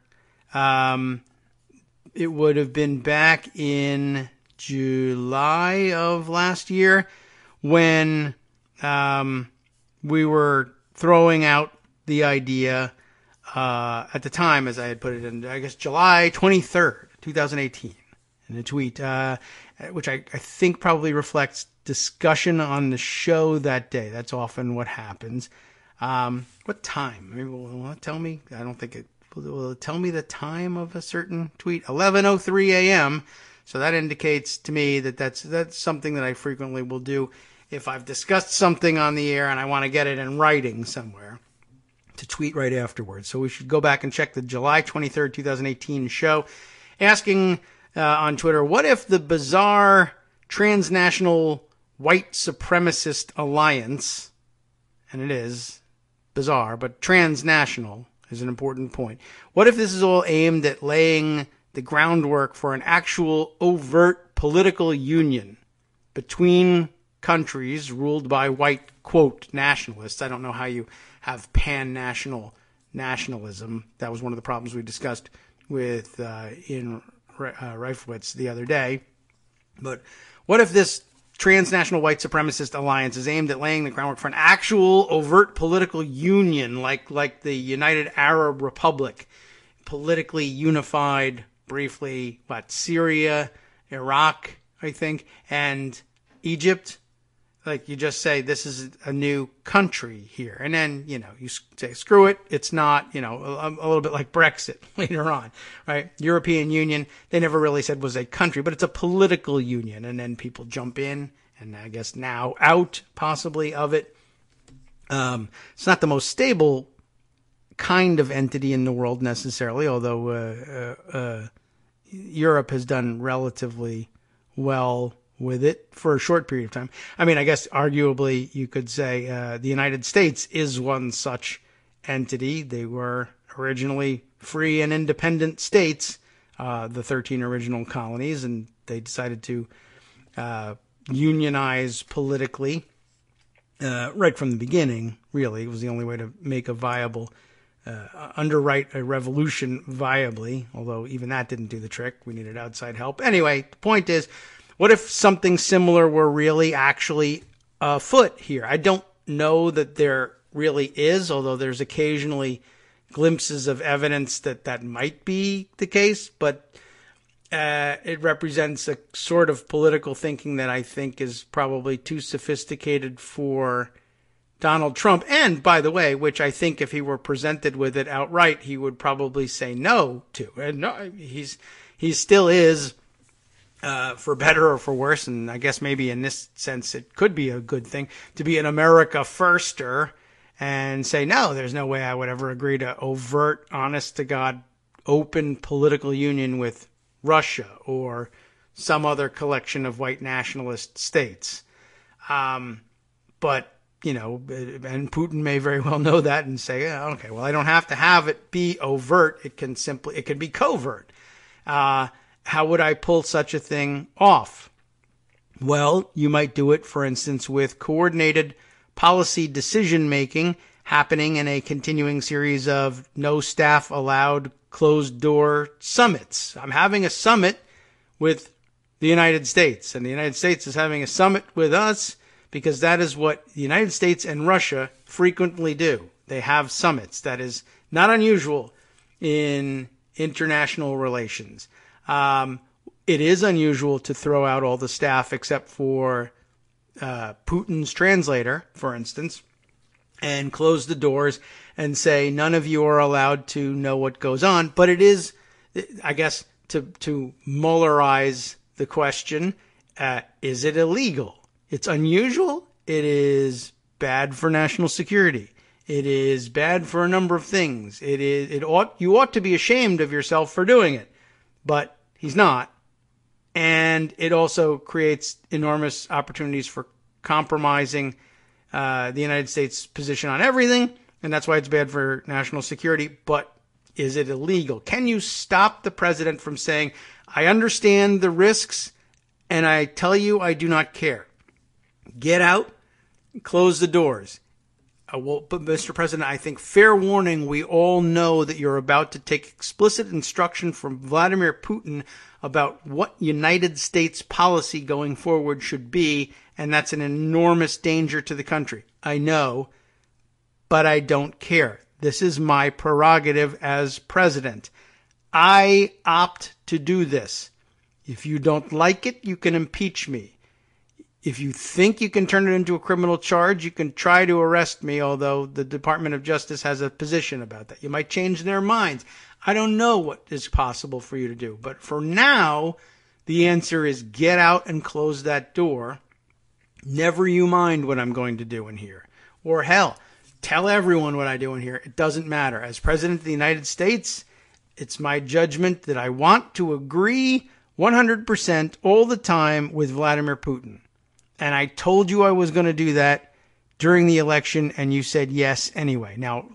it would have been back in July of last year when we were throwing out the idea at the time, as I had put it in, I guess, July 23rd, 2018, in a tweet, which I think probably reflects discussion on the show that day. That's often what happens. What time? Maybe will it tell me? I don't think will it tell me the time of a certain tweet? 11:03 a.m. So that indicates to me that that's something that I frequently will do if I've discussed something on the air and I want to get it in writing somewhere, to tweet right afterwards. So we should go back and check the July 23rd, 2018 show, asking on Twitter, what if the bizarre transnational white supremacist alliance, and it is bizarre, but transnational is an important point. What if this is all aimed at laying the groundwork for an actual overt political union between countries ruled by white, quote, nationalists? I don't know how you have pan-national nationalism. That was one of the problems we discussed with in Reifowitz the other day. But what if this transnational white supremacist alliance is aimed at laying the groundwork for an actual overt political union, like the United Arab Republic, politically unified, briefly, Syria, Iraq, I think, and Egypt? Like, you just say, this is a new country here. And then, you say, screw it. It's not, a little bit like Brexit later on, right? European Union, they never really said was a country, but it's a political union. And then people jump in, and I guess now out, possibly, of it. It's not the most stable kind of entity in the world necessarily, although Europe has done relatively well with it for a short period of time. I mean, I guess arguably you could say the United States is one such entity. They were originally free and independent states, the 13 original colonies, and they decided to unionize politically right from the beginning, really. It was the only way to make a viable, underwrite a revolution viably, although even that didn't do the trick. We needed outside help. Anyway, the point is, what if something similar were really actually afoot here? I don't know that there really is, although there's occasionally glimpses of evidence that might be the case, but it represents a sort of political thinking that I think is probably too sophisticated for Donald Trump. And by the way, which I think if he were presented with it outright, he would probably say no to. And no, he still is, for better or for worse. And I guess maybe in this sense, it could be a good thing to be an America firster and say, no, there's no way I would ever agree to overt, honest to God, open political union with Russia or some other collection of white nationalist states. But, you know, and Putin may very well know that and say, yeah, okay, well, I don't have to have it be overt. It can be covert. How would I pull such a thing off? Well, you might do it, for instance, with coordinated policy decision-making happening in a continuing series of no staff allowed closed-door summits. I'm having a summit with the United States, and the United States is having a summit with us because that is what the United States and Russia frequently do. They have summits. That is not unusual in international relations. It is unusual to throw out all the staff except for Putin's translator, for instance, and close the doors and say none of you are allowed to know what goes on. But it is, I guess, to Muellerize the question, is it illegal? It's unusual. It is bad for national security. It is bad for a number of things. You ought to be ashamed of yourself for doing it, but he's not. And it also creates enormous opportunities for compromising the United States' position on everything, and that's why it's bad for national security. But is it illegal? Can you stop the president from saying, I understand the risks, and I tell you I do not care? Get out, close the doors. But Mr. President, I think fair warning, we all know that you're about to take explicit instruction from Vladimir Putin about what United States policy going forward should be, and that's an enormous danger to the country. I know, but I don't care. This is my prerogative as president. I opt to do this. If you don't like it, you can impeach me. If you think you can turn it into a criminal charge, you can try to arrest me, although the Department of Justice has a position about that. You might change their minds. I don't know what is possible for you to do. But for now, the answer is get out and close that door. Never you mind what I'm going to do in here. Or hell, tell everyone what I do in here. It doesn't matter. As President of the United States, it's my judgment that I want to agree 100% all the time with Vladimir Putin. And I told you I was going to do that during the election, and you said yes anyway. Now,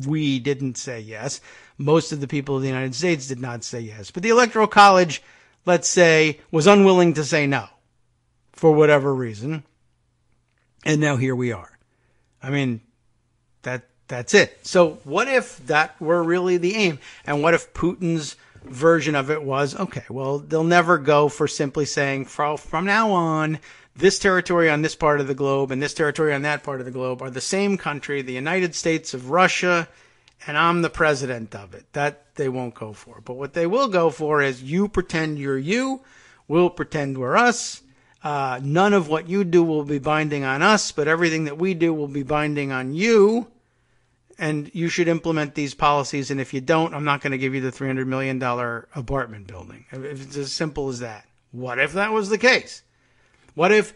we didn't say yes. Most of the people of the United States did not say yes. But the Electoral College, let's say, was unwilling to say no for whatever reason. And now here we are. I mean, that's it. So what if that were really the aim? And what if Putin's version of it was, okay, well, they'll never go for simply saying from now on, this territory on this part of the globe and this territory on that part of the globe are the same country, the United States of Russia, and I'm the president of it. That they won't go for. But what they will go for is you pretend you're you, we'll pretend we're us. None of what you do will be binding on us, but everything that we do will be binding on you. And you should implement these policies. And if you don't, I'm not going to give you the $300 million apartment building. If it's as simple as that. What if that was the case? What if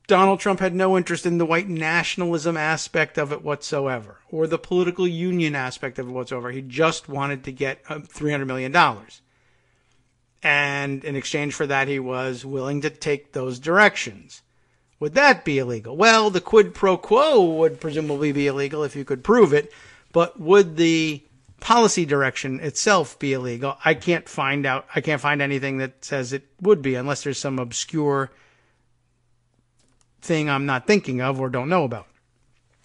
Donald Trump had no interest in the white nationalism aspect of it whatsoever, or the political union aspect of it whatsoever? He just wanted to get $300 million. And in exchange for that, he was willing to take those directions. Would that be illegal? Well, the quid pro quo would presumably be illegal if you could prove it, but would the policy direction itself be illegal? I can't find anything that says it would be, unless there's some obscure thing I'm not thinking of or don't know about.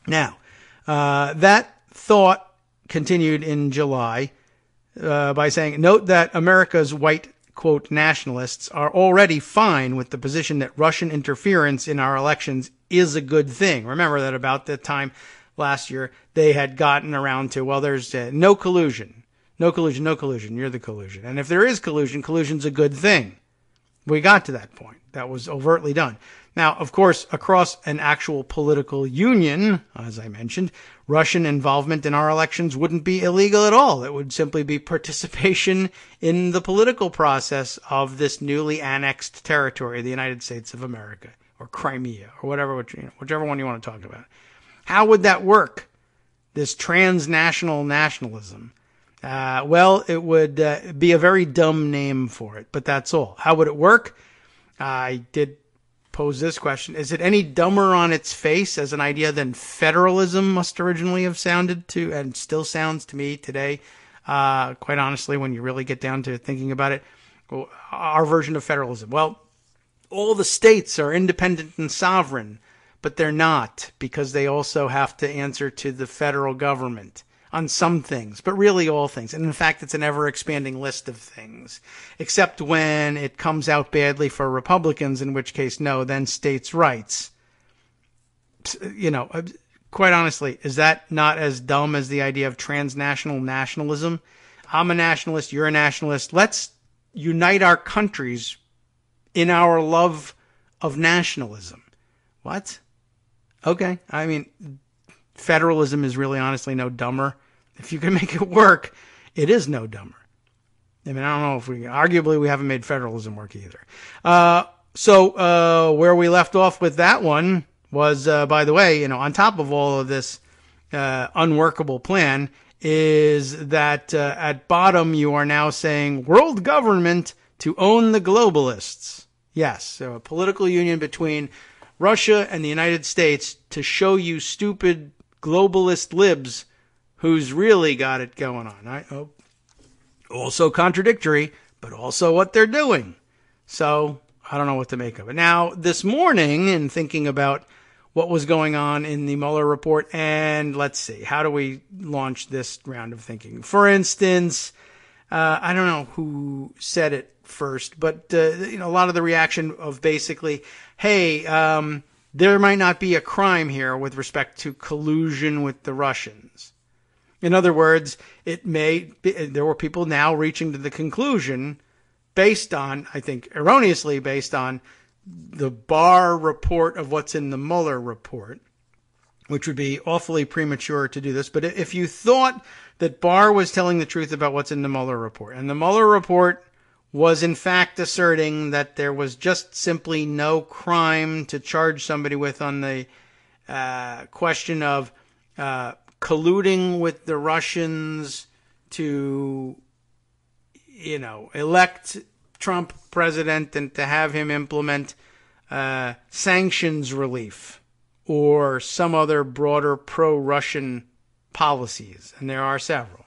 Now, that thought continued in July by saying, note that America's white, quote, nationalists are already fine with the position that Russian interference in our elections is a good thing. Remember that about the time last year, they had gotten around to, well, there's no collusion. No collusion, no collusion. You're the collusion. And if there is collusion, collusion's a good thing. We got to that point. That was overtly done. Now, of course, across an actual political union, as I mentioned, Russian involvement in our elections wouldn't be illegal at all. It would simply be participation in the political process of this newly annexed territory, the United States of America, or Crimea, or whichever one you want to talk about. How would that work, this transnational nationalism? Well, it would be a very dumb name for it, but that's all. How would it work? I did pose this question. Is it any dumber on its face as an idea than federalism must originally have sounded to, and still sounds to me today? Quite honestly, when you really get down to thinking about it, our version of federalism. Well, all the states are independent and sovereign, but they're not, because they also have to answer to the federal government on some things, but really all things. And in fact, it's an ever-expanding list of things, except when it comes out badly for Republicans, in which case, no, then states' rights. Quite honestly, is that not as dumb as the idea of transnational nationalism? I'm a nationalist, you're a nationalist. Let's unite our countries in our love of nationalism. What? Okay, I mean, federalism is really honestly no dumber. If you can make it work, it is no dumber. I mean, I don't know if arguably we haven't made federalism work either. So where we left off with that one was, by the way, on top of all of this unworkable plan, is that at bottom you are now saying world government to own the globalists. Yes, so a political union between Russia and the United States to show you stupid globalist libs who's really got it going on. Also contradictory, but also what they're doing. So I don't know what to make of it. Now, this morning, in thinking about what was going on in the Mueller report, and let's see, how do we launch this round of thinking? For instance, I don't know who said it first, but a lot of the reaction of basically, hey, there might not be a crime here with respect to collusion with the Russians. In other words, there were people now reaching to the conclusion based on, I think erroneously based on, the Barr report of what's in the Mueller report, which would be awfully premature to do this. But if you thought that Barr was telling the truth about what's in the Mueller report, and the Mueller report was in fact asserting that there was just simply no crime to charge somebody with on the question of colluding with the Russians to, elect Trump president and to have him implement sanctions relief or some other broader pro-Russian policies, and there are several.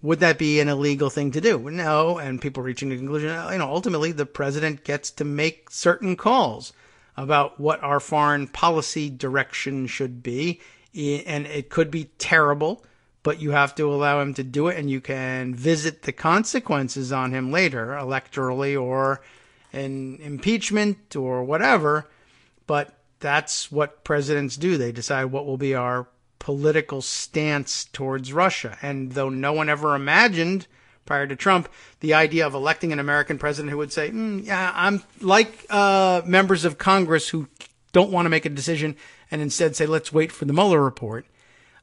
Would that be an illegal thing to do? No, and people reaching to the conclusion, ultimately the president gets to make certain calls about what our foreign policy direction should be, and it could be terrible, but you have to allow him to do it, and you can visit the consequences on him later, electorally or in impeachment or whatever. But that's what presidents do. They decide what will be our political stance towards Russia. And though no one ever imagined prior to Trump the idea of electing an American president who would say, yeah, I'm like members of Congress who don't want to make a decision and instead say, let's wait for the Mueller report,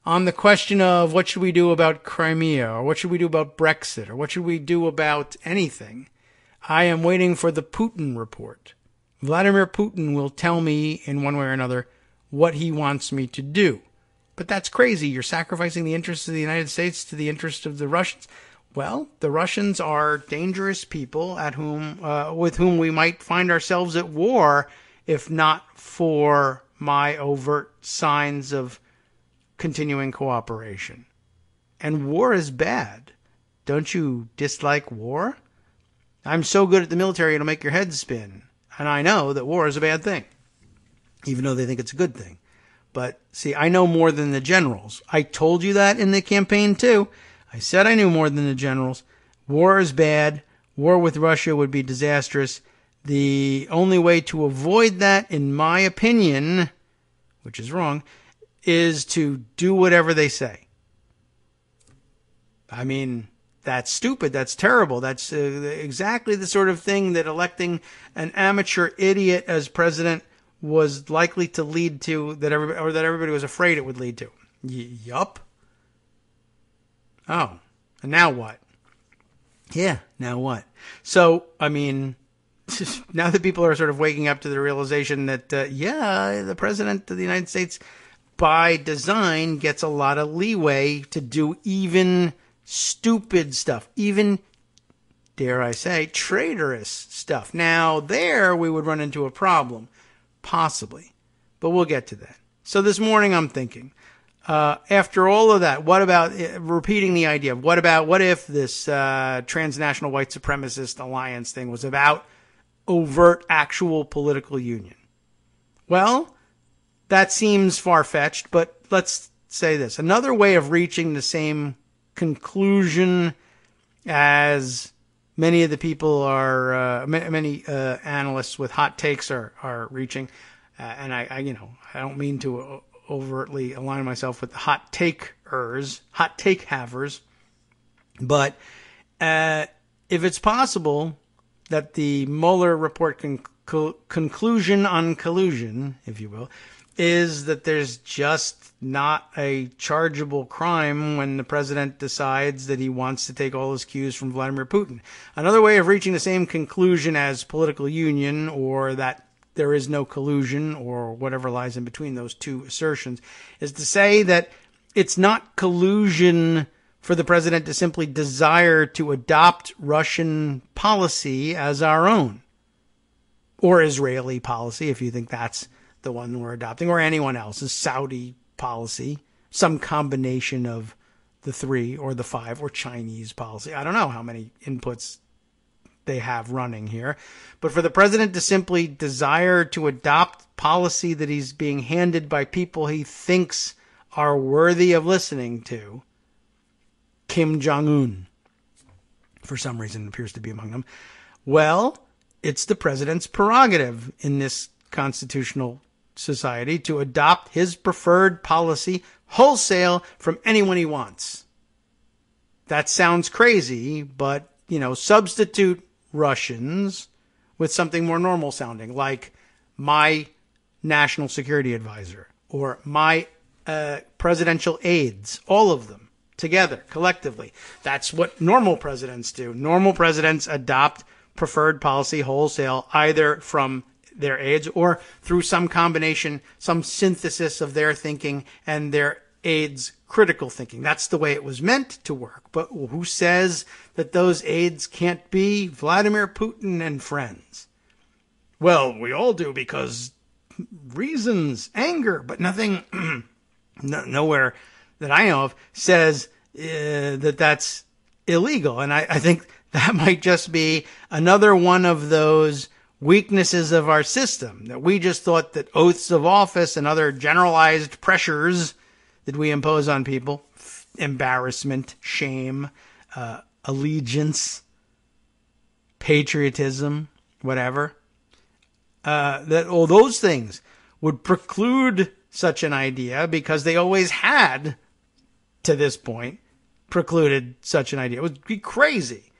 on the question of what should we do about Crimea, or what should we do about Brexit, or what should we do about anything, I am waiting for the Putin report. Vladimir Putin will tell me in one way or another what he wants me to do. But that's crazy. You're sacrificing the interests of the United States to the interest of the Russians. Well, the Russians are dangerous people with whom we might find ourselves at war if not for my overt signs of continuing cooperation. And war is bad. Don't you dislike war? I'm so good at the military it'll make your head spin. And I know that war is a bad thing, even though they think it's a good thing. But see, I know more than the generals. I told you that in the campaign too. I said I knew more than the generals. War is bad. War with Russia would be disastrous. The only way to avoid that, in my opinion, which is wrong, is to do whatever they say. I mean, That's stupid. That's terrible. That's exactly the sort of thing that electing an amateur idiot as president was likely to lead to, that everybody was afraid it would lead to. Yup. Oh, and now what? Yeah, now what? So, I mean, now that people are sort of waking up to the realization that, the president of the United States, by design, gets a lot of leeway to do even stupid stuff, even, dare I say, traitorous stuff. Now, there we would run into a problem, possibly, but we'll get to that. So this morning I'm thinking, after all of that, what about repeating the idea of what if this transnational white supremacist alliance thing was about overt actual political union? Well, that seems far-fetched, but let's say this. Another way of reaching the same conclusion as many of the people are, many analysts with hot takes are reaching, and I don't mean to overtly align myself with the hot take havers, but if it's possible that the Mueller report conclusion on collusion, if you will, is that there's just not a chargeable crime when the president decides that he wants to take all his cues from Vladimir Putin. Another way of reaching the same conclusion as political union, or that there is no collusion, or whatever lies in between those two assertions, is to say that it's not collusion for the president to simply desire to adopt Russian policy as our own, or Israeli policy, if you think that's the one we're adopting, or anyone else's, Saudi policy, some combination of the three or the five, or Chinese policy. I don't know how many inputs they have running here. But for the president to simply desire to adopt policy that he's being handed by people he thinks are worthy of listening to, Kim Jong-un, for some reason, appears to be among them, well, it's the president's prerogative in this constitutional society to adopt his preferred policy wholesale from anyone he wants. That sounds crazy, but, substitute Russians with something more normal sounding, like my national security advisor or my presidential aides, all of them together, collectively. That's what normal presidents do. Normal presidents adopt preferred policy wholesale, either from their aides or through some combination, some synthesis of their thinking and their aides' critical thinking. That's the way it was meant to work. But who says that those aides can't be Vladimir Putin and friends? Well, we all do, because reasons, anger, but nothing, nowhere that I know of says that that's illegal. And I think that might just be another one of those weaknesses of our system, that we just thought that oaths of office and other generalized pressures that we impose on people, embarrassment, shame, allegiance, patriotism, whatever, that all those things would preclude such an idea, because they always had, to this point, precluded such an idea. It would be crazy.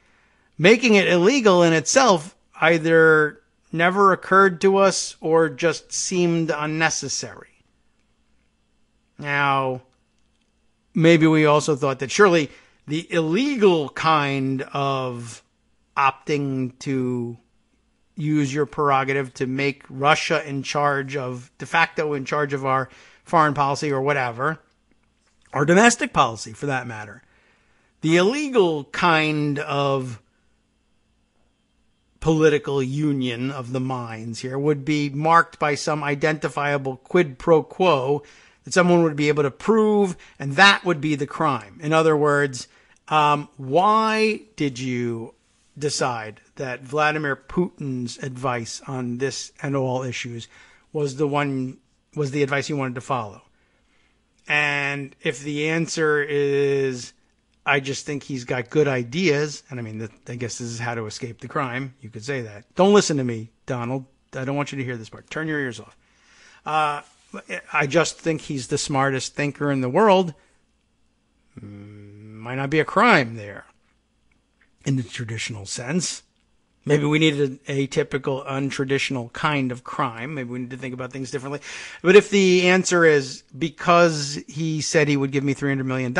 Making it illegal in itself either never occurred to us or just seemed unnecessary. Now, maybe we also thought that surely the illegal kind of opting to use your prerogative to make Russia in charge of, de facto in charge of our foreign policy or whatever, or domestic policy for that matter. The illegal kind of political union of the minds here would be marked by some identifiable quid pro quo that someone would be able to prove, and that would be the crime. In other words, why did you decide that Vladimir Putin's advice on this and all issues was the advice you wanted to follow? And if the answer is, I just think he's got good ideas, and I mean, I guess this is how to escape the crime. You could say that. Don't listen to me, Donald. I don't want you to hear this part. Turn your ears off. I just think he's the smartest thinker in the world. Might not be a crime there. in the traditional sense. Maybe we needed a typical, untraditional kind of crime. Maybe we need to think about things differently. But if the answer is because he said he would give me $300 million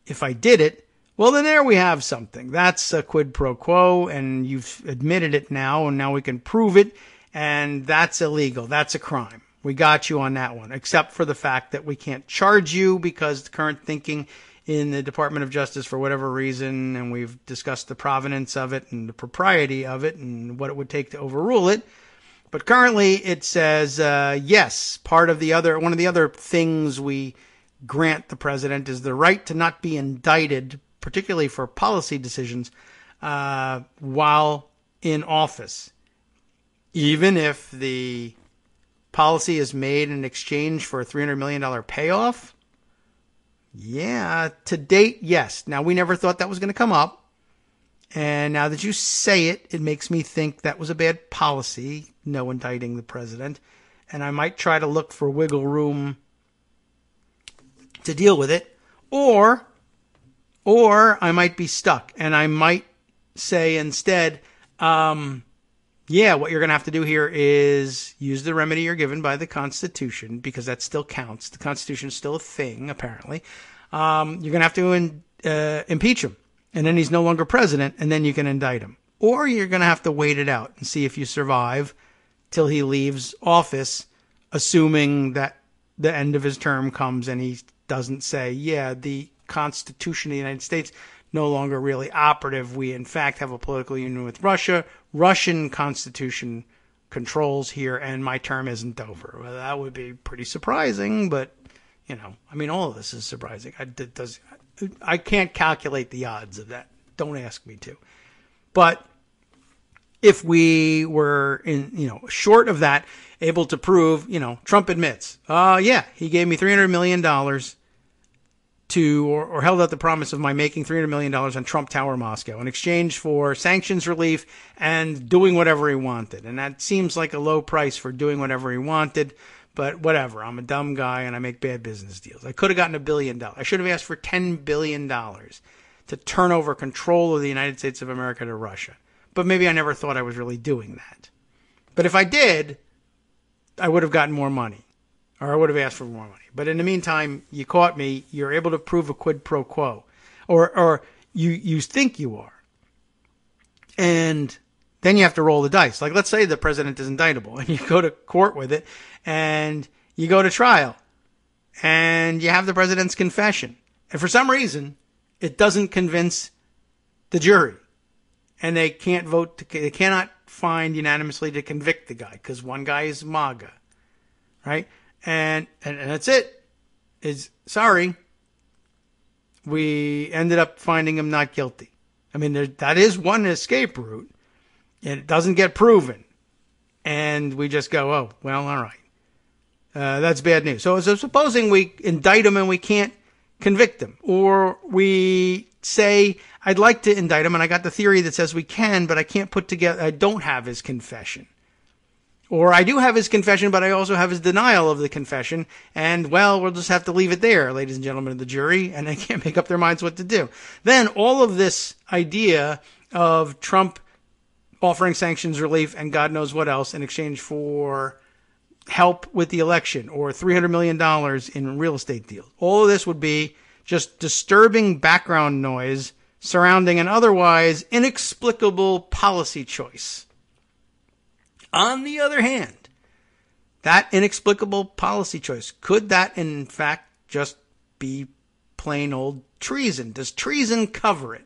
if I did it, well, then there we have something. That's a quid pro quo, and you've admitted it now, and now we can prove it, and that's illegal. That's a crime. We got you on that one, except for the fact that we can't charge you because the current thinking in the Department of Justice, for whatever reason, and we've discussed the provenance of it and the propriety of it and what it would take to overrule it. But currently it says, yes, one of the other things we grant the president is the right to not be indicted, particularly for policy decisions, while in office, even if the policy is made in exchange for a $300 million payoff. Yeah, to date, yes. Now, we never thought that was going to come up. And now that you say it, it makes me think that was a bad policy, no indicting the president. And I might try to look for wiggle room to deal with it. Or I might be stuck. And I might say instead, yeah, what you're going to have to do here is use the remedy you're given by the Constitution, because that still counts. The Constitution is still a thing, apparently. You're going to have to impeach him, and then he's no longer president, and then you can indict him. Or you're going to have to wait it out and see if you survive till he leaves office, assuming that the end of his term comes and he doesn't say, yeah, the Constitution of the United States no longer really operative. We, in fact, have a political union with Russia. Russian Constitution controls here, and my term isn't over. Well, that would be pretty surprising, but, all of this is surprising. I can't calculate the odds of that. Don't ask me to. But if we were short of that, able to prove, Trump admits, yeah, he gave me $300 million or held out the promise of my making $300 million on Trump Tower Moscow in exchange for sanctions relief and doing whatever he wanted. And that seems like a low price for doing whatever he wanted, but whatever. I'm a dumb guy and I make bad business deals. I could have gotten $1 billion. I should have asked for $10 billion to turn over control of the United States of America to Russia. But maybe I never thought I was really doing that. But if I did, I would have gotten more money. Or I would have asked for more money. But in the meantime, you caught me. You're able to prove a quid pro quo. Or you think you are. And then you have to roll the dice. Like, let's say the president is indictable. And you go to court with it. And you go to trial. And you have the president's confession. And for some reason, it doesn't convince the jury. And they can't vote. They cannot find unanimously to convict the guy. Because one guy is MAGA. Right? And that's it. Sorry. We ended up finding him not guilty. I mean, that is one escape route. And it doesn't get proven. And we just go, oh, well, all right. That's bad news. So supposing we indict him and we can't convict him. Or we say, I'd like to indict him and I got the theory that says we can, but I don't have his confession. Or I do have his confession, but I also have his denial of the confession. And, well, we'll just have to leave it there, ladies and gentlemen of the jury, and they can't make up their minds what to do. Then all of this idea of Trump offering sanctions relief and God knows what else in exchange for help with the election or $300 million in real estate deals. All of this would be just disturbing background noise surrounding an otherwise inexplicable policy choice. On the other hand, that inexplicable policy choice, could that in fact just be plain old treason? Does treason cover it?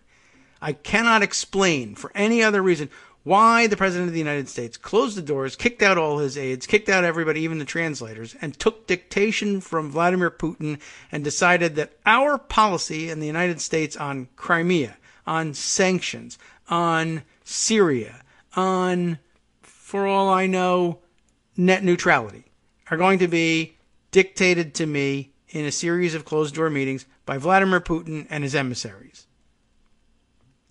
I cannot explain for any other reason why the President of the United States closed the doors, kicked out all his aides, kicked out everybody, even the translators, and took dictation from Vladimir Putin and decided that our policy in the United States on Crimea, on sanctions, on Syria, on, for all I know, net neutrality, are going to be dictated to me in a series of closed-door meetings by Vladimir Putin and his emissaries.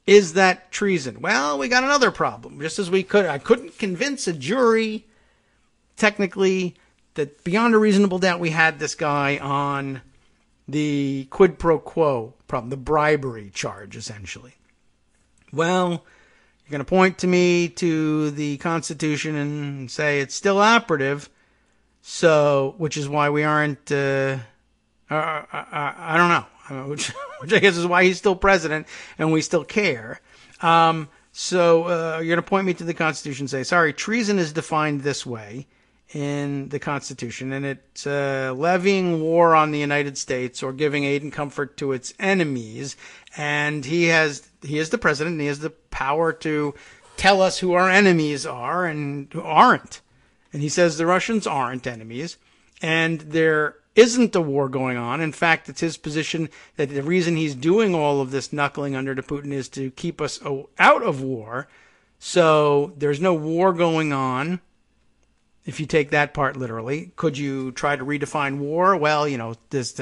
Is that treason? Well, we got another problem. Just as I couldn't convince a jury, technically, that beyond a reasonable doubt we had this guy on the quid pro quo problem, the bribery charge, essentially. Well, you're going to point to me to the Constitution and say it's still operative, so, which is why we aren't, I don't know, which I guess is why he's still president and we still care. So you're going to point me to the Constitution and say, sorry, treason is defined this way in the Constitution, and it's levying war on the United States or giving aid and comfort to its enemies. And he is the president, and he has the power to tell us who our enemies are and who aren't. And he says the Russians aren't enemies, and there isn't a war going on. In fact, it's his position that the reason he's doing all of this knuckling under to Putin is to keep us out of war. So there's no war going on, if you take that part literally. Could you try to redefine war? Well, there's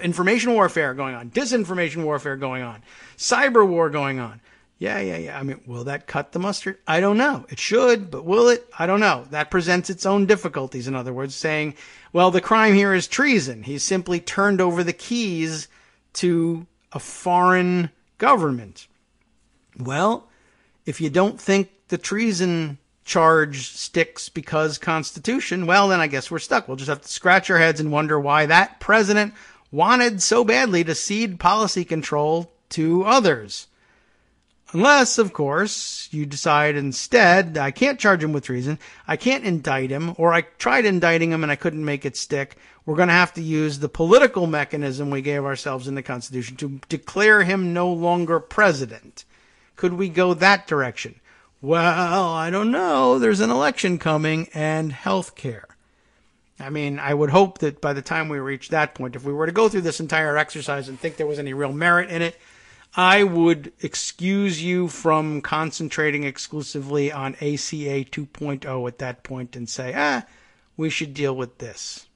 information warfare going on, disinformation warfare going on, cyber war going on. Yeah. I mean, will that cut the mustard? I don't know. It should, but will it? I don't know. That presents its own difficulties. In other words, saying, well, the crime here is treason. He's simply turned over the keys to a foreign government. Well, if you don't think the treason charge sticks because Constitution, well, then I guess we're stuck. We'll just have to scratch our heads and wonder why that president wanted so badly to cede policy control to others. Unless, of course, you decide instead, I can't charge him with treason, I can't indict him, or I tried indicting him and I couldn't make it stick. We're going to have to use the political mechanism we gave ourselves in the Constitution to declare him no longer president. Could we go that direction? Well, I don't know. There's an election coming and health care. I mean, I would hope that by the time we reach that point, if we were to go through this entire exercise and think there was any real merit in it, I would excuse you from concentrating exclusively on ACA 2.0 at that point and say, we should deal with this.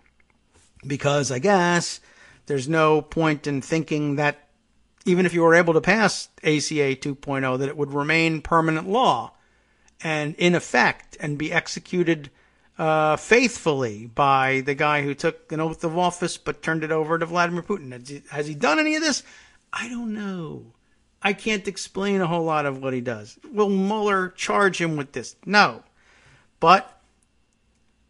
Because I guess there's no point in thinking that even if you were able to pass ACA 2.0, that it would remain permanent law and in effect and be executed faithfully by the guy who took an oath of office but turned it over to Vladimir Putin. Has he done any of this? I don't know. I can't explain a whole lot of what he does. Will Mueller charge him with this? No. But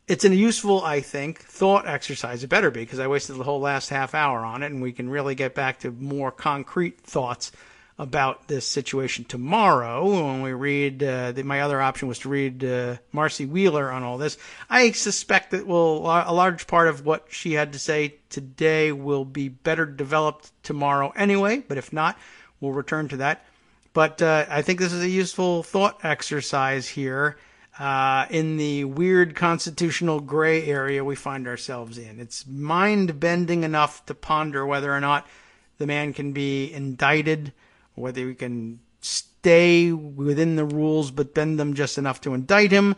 it's a useful, I think, thought exercise. It better be, because I wasted the whole last half hour on it, and we can really get back to more concrete thoughts about this situation tomorrow when we read, my other option was to read Marcy Wheeler on all this. I suspect that a large part of what she had to say today will be better developed tomorrow anyway, but if not, we'll return to that. But I think this is a useful thought exercise here in the weird constitutional gray area we find ourselves in. It's mind-bending enough to ponder whether or not the man can be indicted, whether we can stay within the rules but bend them just enough to indict him,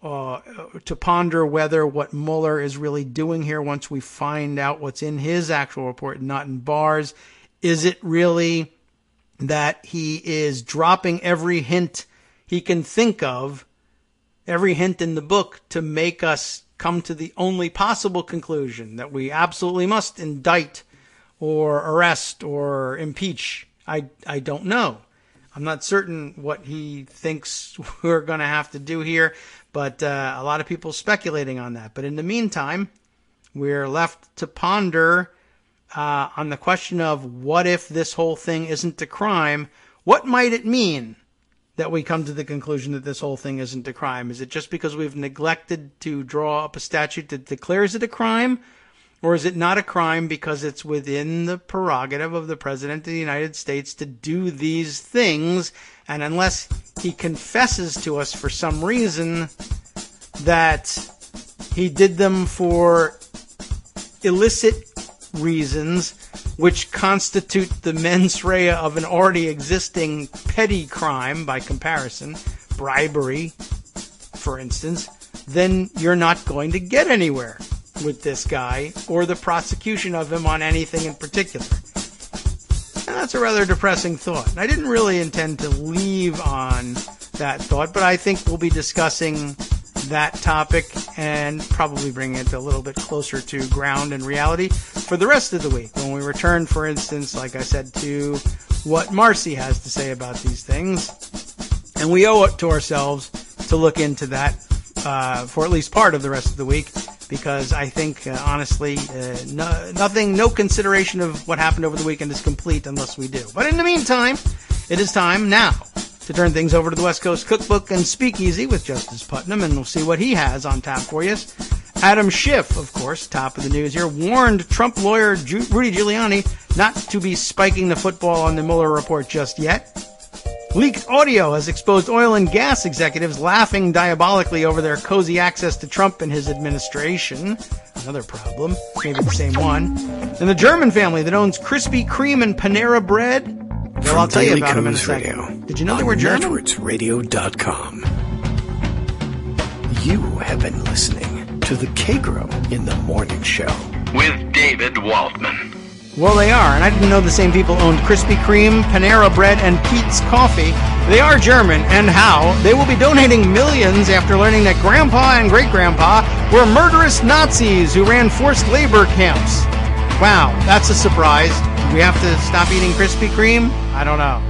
to ponder whether what Mueller is really doing here once we find out what's in his actual report and not in Barr's. Is it really that he is dropping every hint he can think of, every hint in the book, to make us come to the only possible conclusion that we absolutely must indict or arrest or impeach? I don't know. I'm not certain what he thinks we're going to have to do here, but a lot of people speculating on that. But in the meantime, we're left to ponder on the question of what if this whole thing isn't a crime? What might it mean that we come to the conclusion that this whole thing isn't a crime? Is it just because we've neglected to draw up a statute that declares it a crime? Or is it not a crime because it's within the prerogative of the President of the United States to do these things? And unless he confesses to us for some reason that he did them for illicit reasons, which constitute the mens rea of an already existing petty crime by comparison, bribery, for instance, then you're not going to get anywhere with this guy or the prosecution of him on anything in particular. And that's a rather depressing thought. And I didn't really intend to leave on that thought, but I think we'll be discussing that topic and probably bring it a little bit closer to ground and reality for the rest of the week. When we return, for instance, like I said, to what Marcy has to say about these things. And we owe it to ourselves to look into that for at least part of the rest of the week, because I think, honestly, no consideration of what happened over the weekend is complete unless we do. But in the meantime, it is time now to turn things over to the West Coast Cookbook and Speakeasy with Justice Putnam, and we'll see what he has on tap for you. Adam Schiff, of course, top of the news here, warned Trump lawyer Rudy Giuliani not to be spiking the football on the Mueller report just yet. Leaked audio has exposed oil and gas executives laughing diabolically over their cozy access to Trump and his administration. Another problem, maybe the same one. And the German family that owns Krispy Kreme and Panera Bread. Well, I'll tell you about them in a second. Did you know they were German? NetworksRadio.com. You have been listening to the Kagro in the Morning Show with David Waldman. Well, they are, and I didn't know the same people owned Krispy Kreme, Panera Bread, and Pete's Coffee. They are German, and how? They will be donating millions after learning that Grandpa and Great-Grandpa were murderous Nazis who ran forced labor camps. Wow, that's a surprise. Do we have to stop eating Krispy Kreme? I don't know.